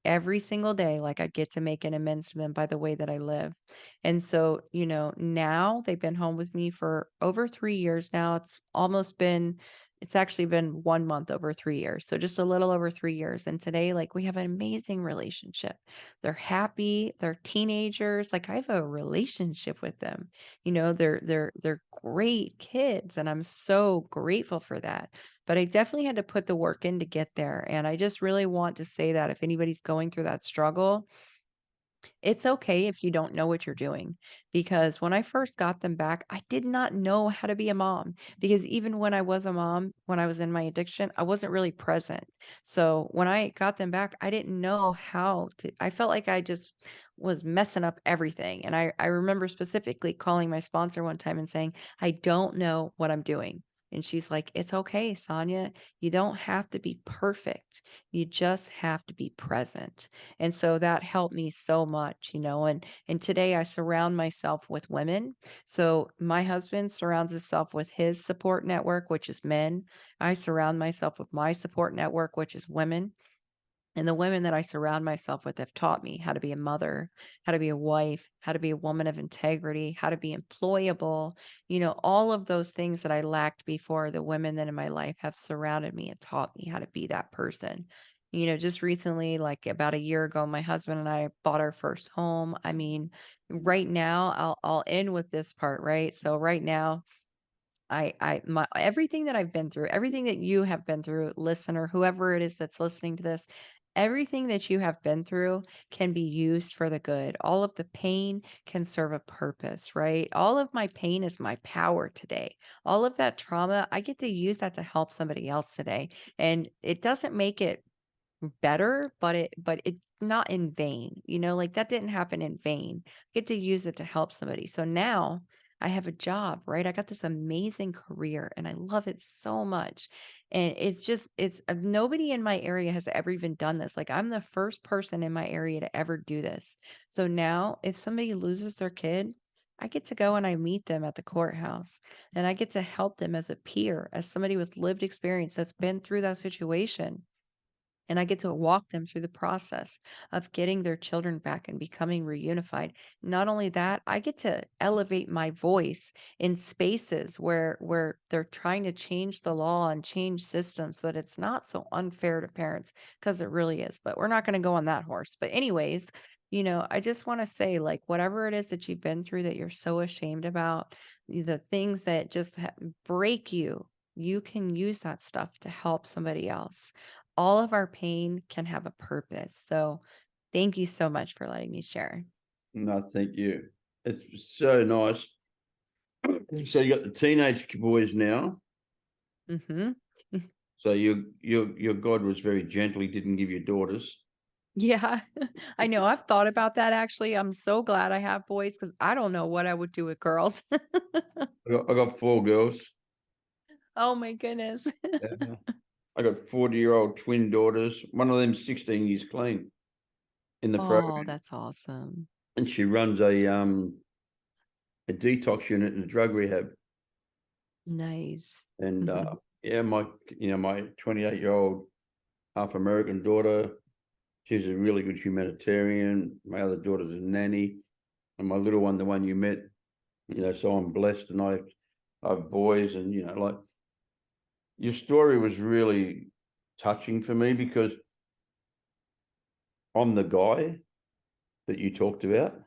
every single day. Like I get to make an amends to them by the way that I live. And so, you know, now they've been home with me for over 3 years now. It's actually been 1 month over 3 years. So just a little over 3 years. And today, like we have an amazing relationship. They're happy, they're teenagers. Like I have a relationship with them. You know, they're great kids. And I'm so grateful for that. But I definitely had to put the work in to get there, and I just really want to say that if anybody's going through that struggle, it's okay if you don't know what you're doing, because when I first got them back, I did not know how to be a mom, because even when I was a mom, when I was in my addiction, I wasn't really present. So when I got them back, I didn't know how to I felt like I just was messing up everything, and I remember specifically calling my sponsor one time and saying, "I don't know what I'm doing." And she's like, "It's okay, Sonya. You don't have to be perfect. You just have to be present." And so that helped me so much, you know, and today I surround myself with women. So my husband surrounds himself with his support network, which is men. I surround myself with my support network, which is women. And the women that I surround myself with have taught me how to be a mother, how to be a wife, how to be a woman of integrity, how to be employable. You know, all of those things that I lacked before, the women that in my life have surrounded me and taught me how to be that person. You know, just recently, like about a year ago, my husband and I bought our first home. I mean, right now, I'll end with this part, right? So right now, my everything that I've been through, everything that you have been through, listener, whoever it is that's listening to this, everything that you have been through can be used for the good. All of the pain can serve a purpose, right? All of my pain is my power today. All of that trauma, I get to use that to help somebody else today. And it doesn't make it better, but it's not in vain, you know, like that didn't happen in vain. I get to use it to help somebody. So now I have a job, right? I got this amazing career and I love it so much. And it's nobody in my area has ever even done this. Like I'm the first person in my area to ever do this. So now if somebody loses their kid, I get to go and I meet them at the courthouse and I get to help them as a peer, as somebody with lived experience that's been through that situation, and I get to walk them through the process of getting their children back and becoming reunified. Not only that, I get to elevate my voice in spaces where they're trying to change the law and change systems so that it's not so unfair to parents, because it really is. But we're not going to go on that horse. But anyways, you know, I just want to say, like, whatever it is that you've been through that you're so ashamed about, the things that just break you, you can use that stuff to help somebody else. All of our pain can have a purpose. So thank you so much for letting me share. No, thank you. It's so nice. So you got the teenage boys now. Hmm. So your God was very gentle. He didn't give you daughters. Yeah, I know. I've thought about that actually. I'm so glad I have boys because I don't know what I would do with girls. I got 4 girls. Oh my goodness. Yeah. I got 40-year-old twin daughters. One of them 16 years clean in the Oh, program, that's awesome. and she runs a detox unit in a drug rehab. Nice. And yeah, my 28-year-old half American daughter, she's a really good humanitarian. My other daughter's a nanny. and my little one, the one you met, so I'm blessed, and I have boys, and, like, your story was really touching for me because I'm the guy that you talked about.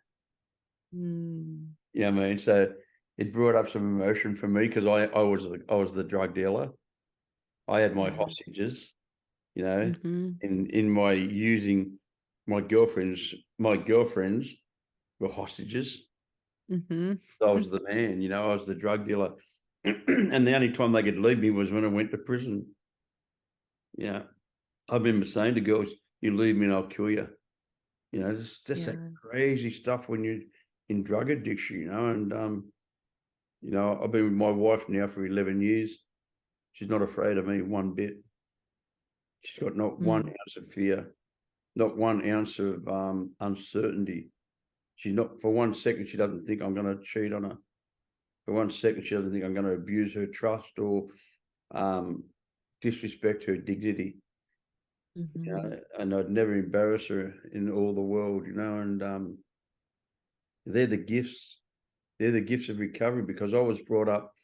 Mm. You know what I mean? So it brought up some emotion for me because I was the drug dealer. I had my Yeah. hostages, Mhm. in my using my girlfriends were hostages. Mhm. So I was the man, I was the drug dealer. And the only time they could leave me was when I went to prison. Yeah. I remember saying to girls, you leave me and I'll kill you. Just that Yeah. crazy stuff when you're in drug addiction, and I've been with my wife now for 11 years. She's not afraid of me one bit. She's got not one Mm. ounce of fear, not 1 ounce of uncertainty. She's not, for 1 second, she doesn't think I'm going to cheat on her. For 1 second, she doesn't think I'm going to abuse her trust or um, disrespect her dignity. Mhm. And I'd never embarrass her in all the world, and they're the gifts. They're the gifts of recovery because I was brought up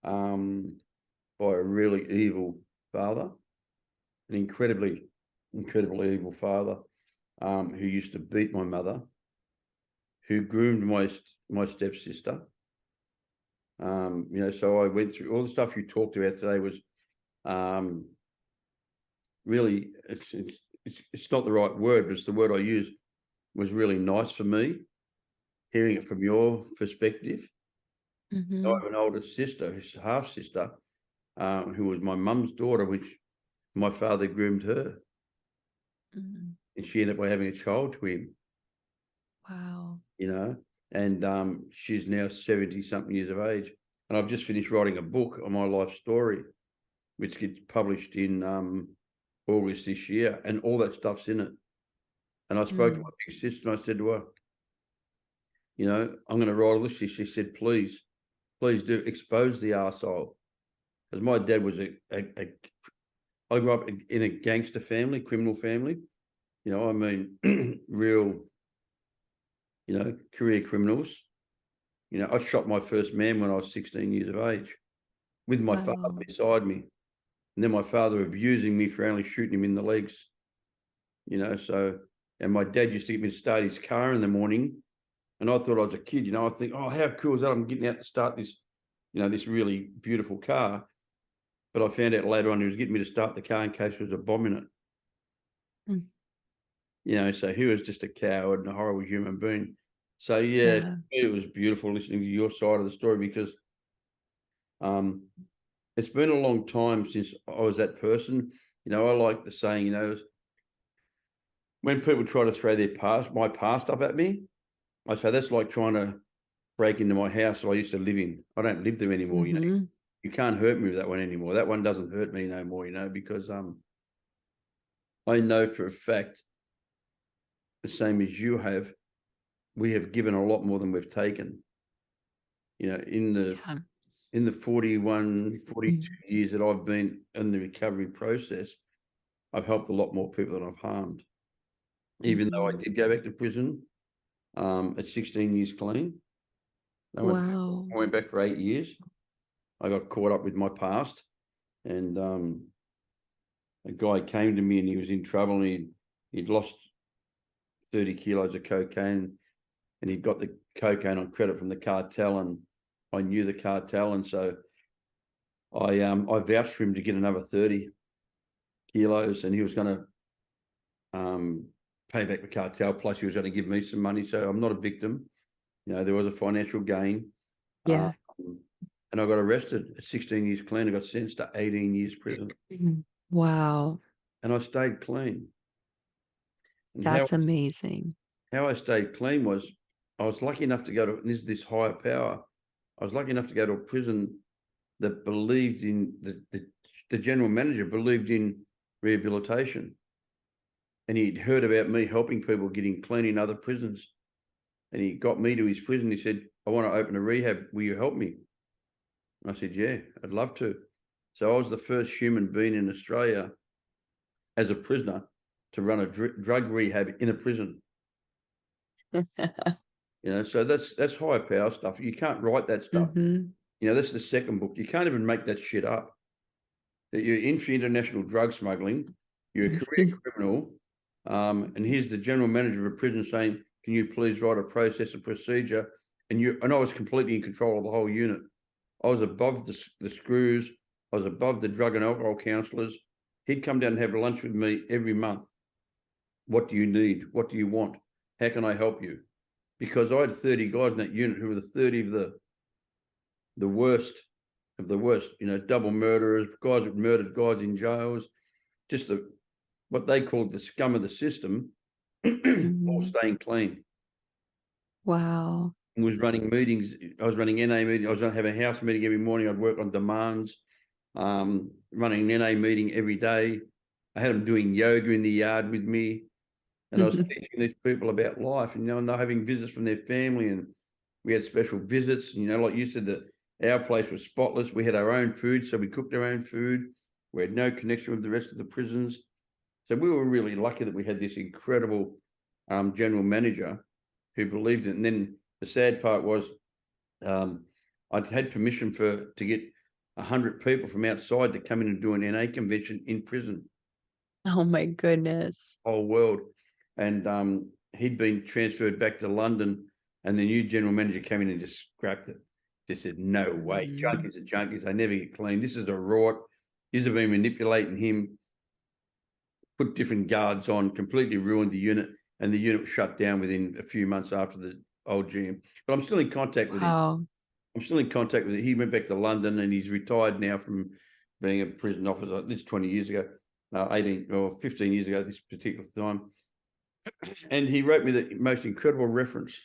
by a really evil father, an incredibly evil father, who used to beat my mother, who groomed my stepsister. So I went through all the stuff you talked about today was really, it's not the right word, but it's the word I use, was really nice for me, hearing it from your perspective. I Mhm. have an older sister, who's half sister, who was my mum's daughter, which my father groomed her, Mhm. and she ended up by having a child to him, Wow. and she's now 70 something years of age. And I've just finished writing a book on my life story, which gets published in August this year, and all that stuff's in it. And I spoke to Mm. my big sister and I said to her, I'm going to write all this. She said, please do expose the arsehole. Because my dad was I grew up in a gangster family, criminal family. Real, career criminals. I shot my first man when I was 16 years of age with my father Wow. beside me. And then my father abusing me for only shooting him in the legs, and my dad used to get me to start his car in the morning. And I thought I was a kid, I think, oh, how cool is that? I'm getting out to start this, this really beautiful car. But I found out later on he was getting me to start the car in case there was a bomb in it. Mm. So he was just a coward and a horrible human being. So yeah, Yeah. it was beautiful listening to your side of the story because it's been a long time since I was that person. I like the saying, when people try to throw my past up at me, I say that's like trying to break into my house that I used to live in. I don't live there anymore. Mhm. You can't hurt me with that one anymore. That one doesn't hurt me no more. Because I know for a fact, the same as you have, we have given a lot more than we've taken. In the Yeah. 41, 42 Mm. years that I've been in the recovery process, I've helped a lot more people than I've harmed. Even though I Mhm. did go back to prison at 16 years clean. Wow. I went back for 8 years. I got caught up with my past, and a guy came to me and he was in trouble, and he'd lost 30 kilos of cocaine, and he'd got the cocaine on credit from the cartel, and I knew the cartel, and so I vouched for him to get another 30 kilos, and he was going to pay back the cartel, plus he was going to give me some money. So I'm not a victim. There was a financial gain. Um, Yeah. and I got arrested at 16 years clean. I got sentenced to 18 years prison, Mhm. Wow. and I stayed clean. And That's amazing. how I stayed clean was I was lucky enough to go to this higher power. I was lucky enough to go to a prison that believed in the general manager believed in rehabilitation, and he'd heard about me helping people getting clean in other prisons, and he got me to his prison. He said, "I want to open a rehab. Will you help me?" And I said, "Yeah, I'd love to." So I was the first human being in Australia as a prisoner to run a drug rehab in a prison. So that's higher power stuff. You can't write that stuff. Mhm. That's the second book. You can't even make that shit up. That you're in for international drug smuggling, you're a career criminal, and here's the general manager of a prison saying, "Can you please write a process and procedure?" And I was completely in control of the whole unit. I was above the screws. I was above the drug and alcohol counsellors. He'd come down and have lunch with me every month. What do you need? What do you want? How can I help you? Because I had 30 guys in that unit who were the 30 of the worst of the worst, double murderers, guys who murdered guys in jails, just what they called the scum of the system, all Mhm. staying clean. Wow. I was running meetings. I was running NA meetings. I was having a house meeting every morning. I'd work on demands, running an NA meeting every day. I had them doing yoga in the yard with me. And I was teaching these people about life, and they're having visits from their family, and we had special visits. Like you said, that our place was spotless. We had our own food, so we cooked our own food. We had no connection with the rest of the prisons. So we were really lucky that we had this incredible general manager who believed it. And then the sad part was I'd had permission to get 100 people from outside to come in and do an NA convention in prison. Oh my goodness. Whole world. And he'd been transferred back to London, and the new general manager came in and just scrapped it. Just said, "No way, junkies are junkies. They never get clean. This is a rot. These have been manipulating him, put different guards on, completely ruined the unit, and the unit was shut down within a few months after the old GM." But I'm still in contact with him. Wow. I'm still in contact with him. He went back to London, and he's retired now from being a prison officer. This 20 years ago, 18 or 15 years ago, this particular time. And he wrote me the most incredible reference.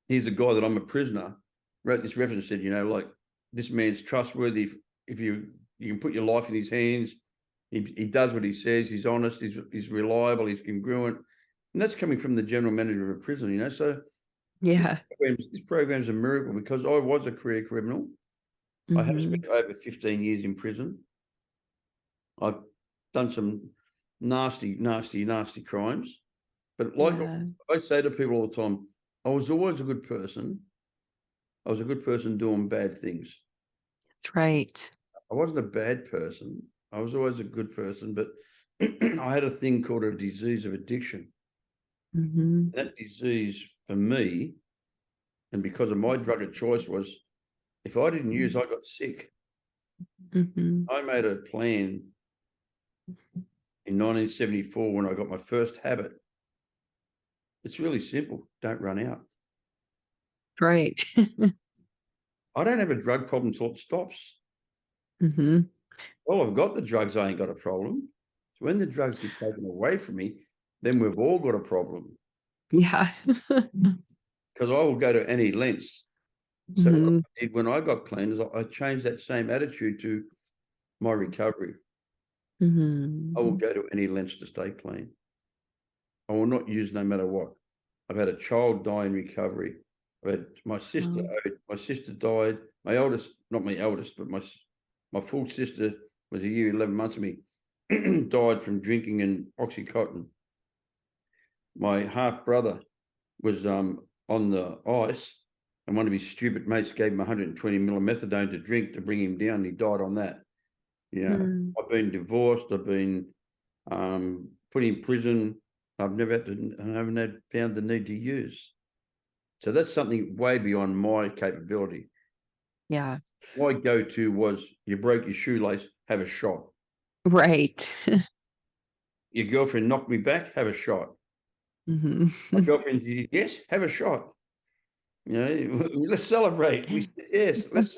He's a guy that I'm a prisoner, wrote this reference, said, like, this man's trustworthy. If you can put your life in his hands, he does what he says, he's honest, he's reliable, he's congruent. And that's coming from the general manager of a prison, So Yeah. this program's a miracle, because I was a career criminal. I have spent over 15 years in prison. I've done some nasty, nasty, nasty crimes. But like Yeah. I say to people all the time, I was always a good person. I was a good person doing bad things. That's right. I wasn't a bad person. I was always a good person, but I had a thing called a disease of addiction. Mhm. That disease for me, and because of my drug of choice, was if I didn't use, I got sick. Mhm. I made a plan in 1974 when I got my first habit. It's really simple. Don't run out. Right. I don't have a drug problem till it stops. Mhm. Well, I've got the drugs, I ain't got a problem. So when the drugs get taken away from me, then we've all got a problem, Yeah. because I will go to any lengths. So what Mhm. I did when I got clean is I changed that same attitude to my recovery. I will Mhm. go to any lengths to stay clean. I will not use no matter what. I've had a child die in recovery. I've had my sister. Wow. My sister died. My eldest, not my eldest, but my full sister was a year 11 months of me. Died from drinking and Oxycontin. My half brother was on the ice, and one of his stupid mates gave him 120 ml of methadone to drink to bring him down, and he died on that. Mm. I've been divorced. I've been put in prison. I haven't found the need to use. So that's something way beyond my capability. Yeah. My go-to was, you broke your shoelace, have a shot. Right. Your girlfriend knocked me back, have a shot. Mhm. My girlfriend said, yes, have a shot. Let's celebrate. We said, yes, let's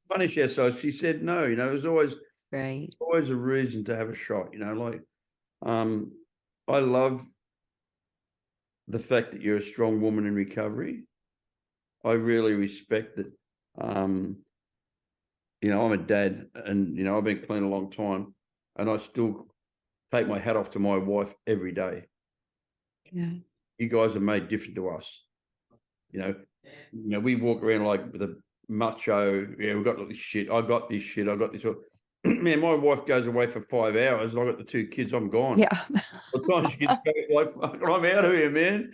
punish ourselves. She said no. It was Right. always a reason to have a shot. I love the fact that you're a strong woman in recovery. I really respect that. I'm a dad, and I've been clean a long time, and I still take my hat off to my wife every day. Yeah. You guys are made different to us. We walk around like with a macho. Yeah, we've got this shit. I got this shit. I got this. Man, my wife goes away for 5 hours, and I got the 2 kids. I'm gone. Yeah. By the time she gets back, like, fuck, I'm out of here, man.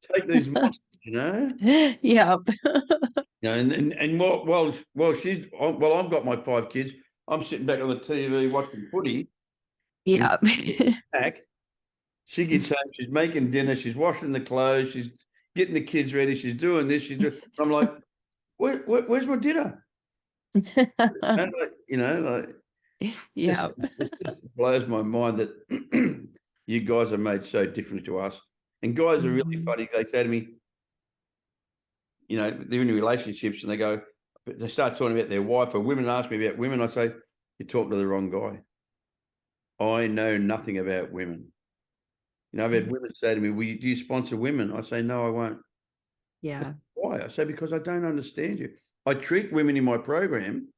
take these monsters, you know. Yep. You know, and while I've got my 5 kids. I'm sitting back on the TV watching footy, and Yep. back. She gets home. She's making dinner. She's washing the clothes. She's getting the kids ready. She's doing this. I'm like, where's my dinner? And Yep. it just blows my mind that you guys are made so different to us. And guys are really funny. They say to me, they're in relationships and they start talking about their wife, or women ask me about women. I say, you're talking to the wrong guy. I know nothing about women. I've had women say to me, do you sponsor women? I say, no, I won't. Yeah. Why? I say, because I don't understand you. I treat women in my program,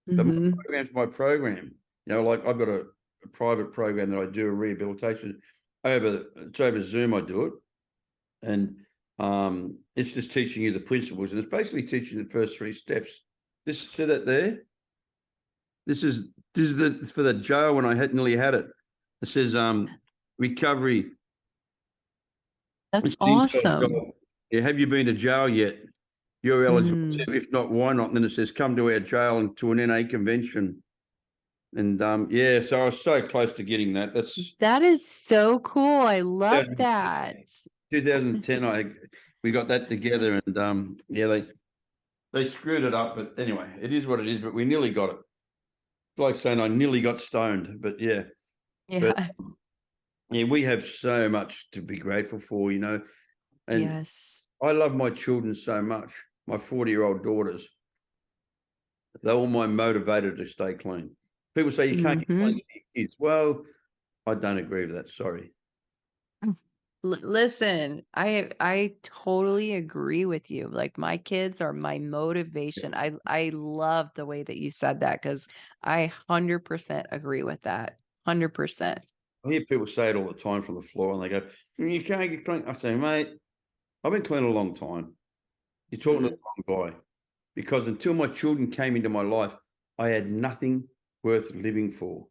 but my program's my program. Like I've got a private program that I do a rehabilitation it's over Zoom. I do it. And it's just teaching you the principles, and it's basically teaching you the first 3 steps. See that there? This is for the jail when I nearly had it. It says recovery. That's awesome. Yeah, have you been to jail yet? You're eligible to. If not, why not? And then it says come to our jail and to an NA convention. And so I was so close to getting that. That is so cool. I love that. 2010. We got that together, and they screwed it up. But anyway, it is what it is. But we nearly got it. It's like saying I nearly got stoned. But yeah. Yeah. Yeah, we have so much to be grateful for, And Yes. I love my children so much. My 40-year-old daughters, they're all my motivator to stay clean. People say you can't get clean with your kids. Well, I don't agree with that. Sorry. Listen, I totally agree with you. Like my kids are my motivation. I love the way that you said that because I 100% agree with that. 100%. I hear people say it all the time from the floor, and they go, you can't get clean. I say, mate, I've been clean a long time. You're talking to the wrong guy. Because until my children came into my life, I had nothing worth living for.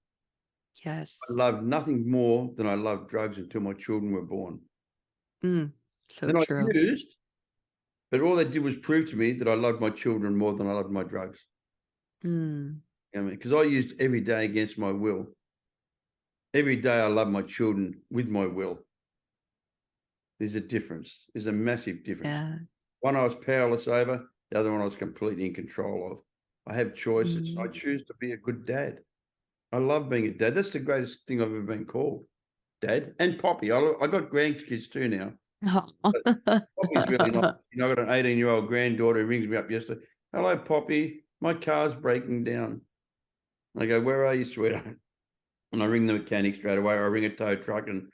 Yes. I loved nothing more than I loved drugs until my children were born. So Then true. I used, but all they did was prove to me that I loved my children more than I loved my drugs. Because I used every day against my will. Every day I love my children with my will. There's a difference. There's a massive difference. Yeah. One I was powerless over, the other one I was completely in control of. I have choices. I choose to be a good dad. I love being a dad. That's the greatest thing I've ever been called. Dad and Poppy. I got grandkids too now. Poppy's really nice. I got an 18-year-old granddaughter who rings me up yesterday. Hello, Poppy. My car's breaking down. I go, where are you, sweetheart? And I ring the mechanic straight away, or I ring a tow truck, and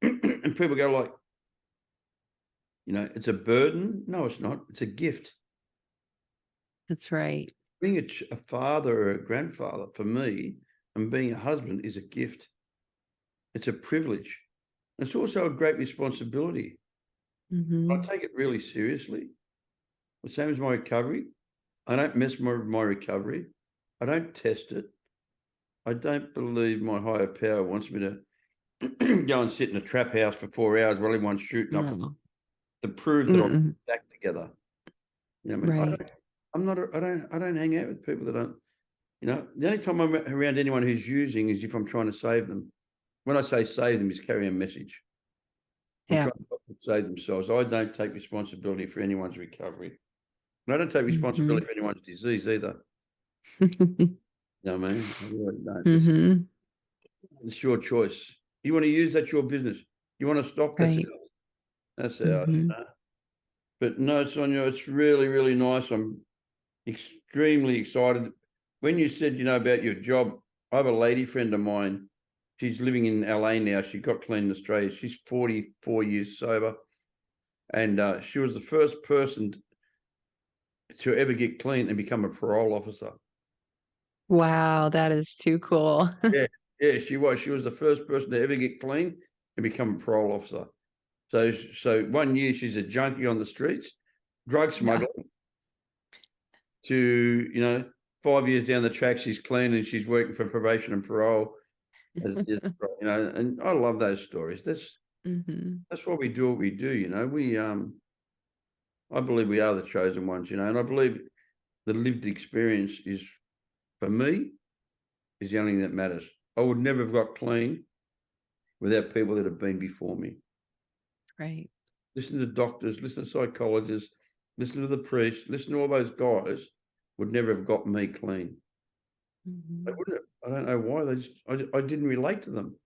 and people go like, it's a burden. No, it's not. It's a gift. That's right. Being a father or a grandfather for me, and being a husband is a gift. It's a privilege. It's also a great responsibility. I take it really seriously. The same as my recovery. I don't mess with my recovery. I don't test it. I don't believe my higher power wants me to go and sit in a trap house for 4 hours while everyone's shooting up to prove that I'm back together. Right. I don't hang out with people that don't, the only time I'm around anyone who's using is if I'm trying to save them. When I say save them, is carry a message. I'm trying to help them save themselves. I don't take responsibility for anyone's recovery. And I don't take responsibility for anyone's disease either. You know what I mean? I really don't. It's your choice. You want to use, that's your business. You want to stop, that's ours. That's ours. But no, Sonya, it's really, really nice. I'm extremely excited. When you said, about your job, I have a lady friend of mine. She's living in LA now. She got clean in Australia. She's 44 years sober. And she was the first person to ever get clean and become a parole officer. Wow, that is too cool. Yeah, she was. She was the first person to ever get clean and become a parole officer. So 1 year she's a junkie on the streets, drug smuggling, to 5 years down the track she's clean and she's working for probation and parole. And I love those stories. Mhm. That's why we do what we do, you know. I believe we are the chosen ones, you know, and I believe the lived experience is, for me, is the only thing that matters. I would never have got clean without people that have been before me. Right. Listen to doctors, listen to psychologists, listen to the priests, listen to all those guys would never have got me clean. They Mhm. wouldn't have. I don't know why. I didn't relate to them.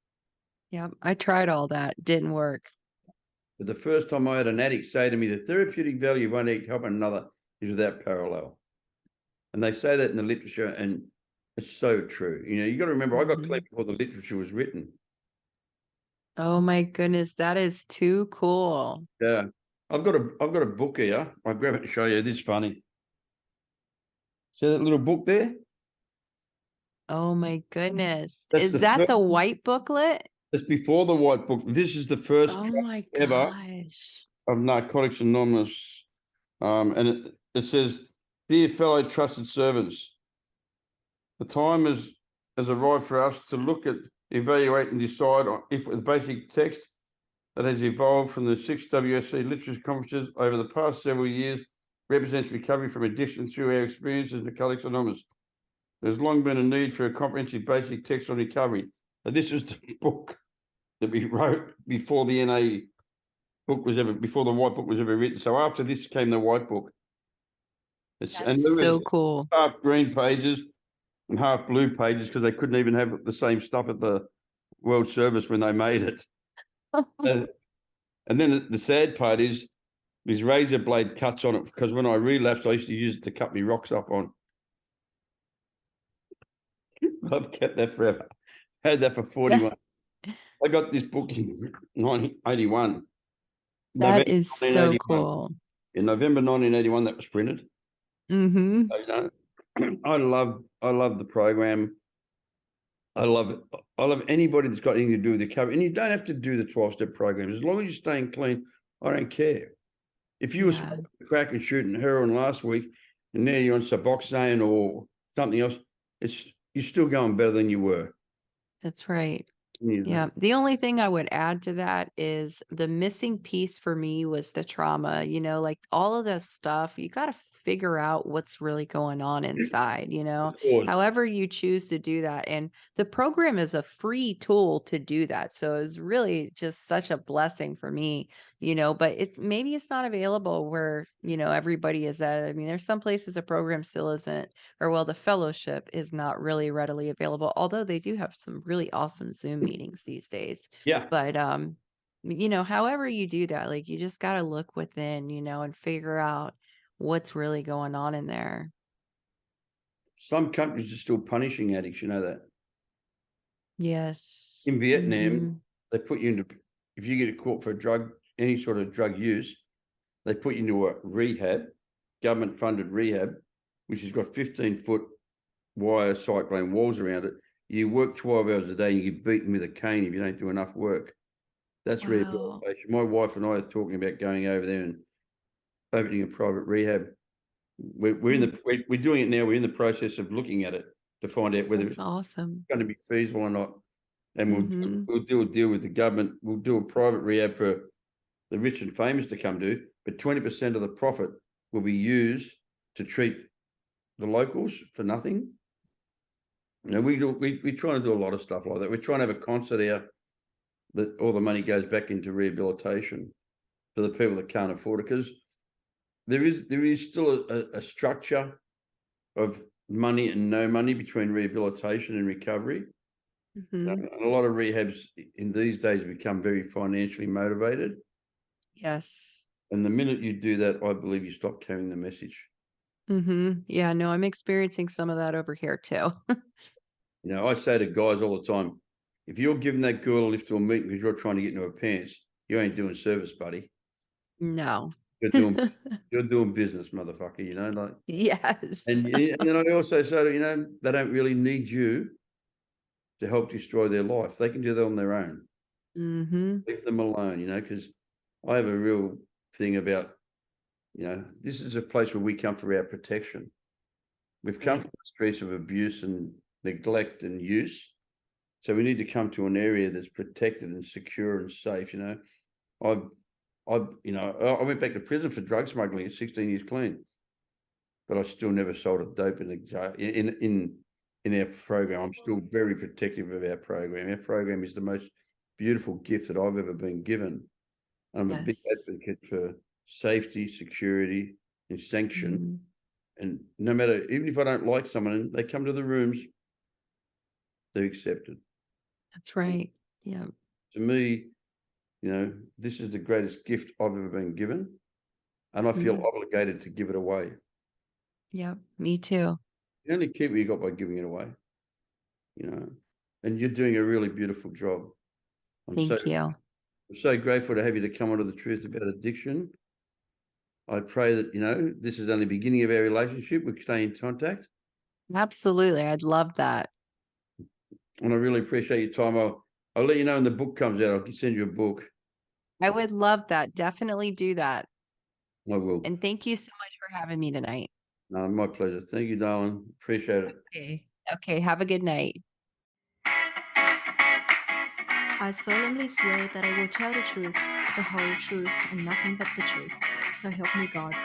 Yep, I tried all that, didn't work. But the first time I had an addict say to me, the therapeutic value of one addict helping another is without parallel. And they say that in the literature, and it's so true. You know, you got to remember, I got clean Mhm. before the literature was written. Oh my goodness, that is too cool. Yeah. I've got a book here. I'll grab it and show you. This is funny. See that little book there? Oh my goodness. That's Is the that first, the white booklet? that's before the white book. This is the first Oh draft my ever gosh. of Narcotics Anonymous. And it says, "Dear fellow trusted servants, the time has arrived for us to look at, evaluate, and decide on if the basic text that has evolved from the 6 WSC literature conferences over the past several years represents recovery from addiction through our experiences in Narcotics Anonymous. There's long been a need for a comprehensive basic text on recovery." So this is the book that we wrote before the NA book was ever, before the white book was ever written. So after this came the white book. And That's there was so cool. half green pages and half blue pages because they couldn't even have the same stuff at the World Service when they made it. Uh, and then the sad part is these razor blade cuts on it, because when I relapsed, I used to use it to cut me rocks up on. I've kept that forever. Had that for 41. I got this book in 1981. That November is so 1981. cool. In November 1981, that was printed. Mhm. So, you know, I love the program. I love it. I love anybody that's got anything to do with the cover. And you don't have to do the 12-step programs. As long as you're staying clean, I don't care. If you were Yeah, smoking crack and shooting heroin last week and now you're on Suboxone or something else, you're still going better than you were. that's right. You know? Yeah. The only thing I would add to that is the missing piece for me was the trauma, like all of this stuff, you got to figure out what's really going on inside, Of course. however you choose to do that. And the program is a free tool to do that. So it's really just such a blessing for me, but maybe it's not available where, everybody is at. I mean, there's some places the program still isn't, or well, the fellowship is not really readily available, although they do have some really awesome Zoom meetings these days. Yeah. But however you do that, like you just got to look within, and figure out what's really going on in there. Some countries are still punishing addicts. You know that. Yes. In Vietnam, Mhm. they put you into, if you get caught for any sort of drug use, they put you into a rehab, government funded rehab, which has got 15-foot wire cyclone walls around it. You work 12 hours a day and you get beaten with a cane if you don't do enough work. That's Wow. rehabilitation. My wife and I are talking about going over there and opening a private rehab. Mm, We're doing it now. We're in the process of looking at it to find out whether that's it's awesome. going to be feasible or not. And Mhm. we'll do a deal with the government. We'll do a private rehab for the rich and famous to come do, but 20% of the profit will be used to treat the locals for nothing. We're trying to do a lot of stuff like that. We're trying to have a concert here that all the money goes back into rehabilitation for the people that can't afford it, because there is still a structure of money and no money between rehabilitation and recovery. Mhm. And a lot of rehabs in these days have become very financially motivated. Yes. And the minute you do that, I believe you stop carrying the message. Mhm. Yeah, no, I'm experiencing some of that over here too. You know, I say to guys all the time, if you're giving that girl a lift to a meeting because you're trying to get into her pants, you ain't doing service, buddy. No. You're doing you're doing business, motherfucker. Like, Yes. and then I also say that, they don't really need you to help destroy their life. They can do that on their own. Mhm. Leave them alone, because I have a real thing about, this is a place where we come for our protection. We've come Right. from the streets of abuse and neglect and use. So we need to come to an area that's protected and secure and safe. I've, I went back to prison for drug smuggling at 16 years clean, but I still never sold a dope in a jail in our program. I'm still very protective of our program. Our program is the most beautiful gift that I've ever been given. I'm a big Yes. advocate for safety, security, and sanction. Mhm. And no matter, even if I don't like someone and they come to the rooms, they're accepted. That's right. Yeah. To me, this is the greatest gift I've ever been given, and I feel Mhm. obligated to give it away. Yep. Me too. You only keep what you got by giving it away, and you're doing a really beautiful job. I'm so Thank you. I'm so grateful to have you to come onto the truth about addiction. I pray that, this is only the beginning of our relationship. We stay in contact, Absolutely. I'd love that. and I really appreciate your time. I'll let you know when the book comes out. I'll send you a book. I would love that. Definitely do that. I will. And thank you so much for having me tonight. No, my pleasure. Thank you, darling. Appreciate it. Okay. Okay. Have a good night. I solemnly swear that I will tell the truth, the whole truth, and nothing but the truth. So help me God.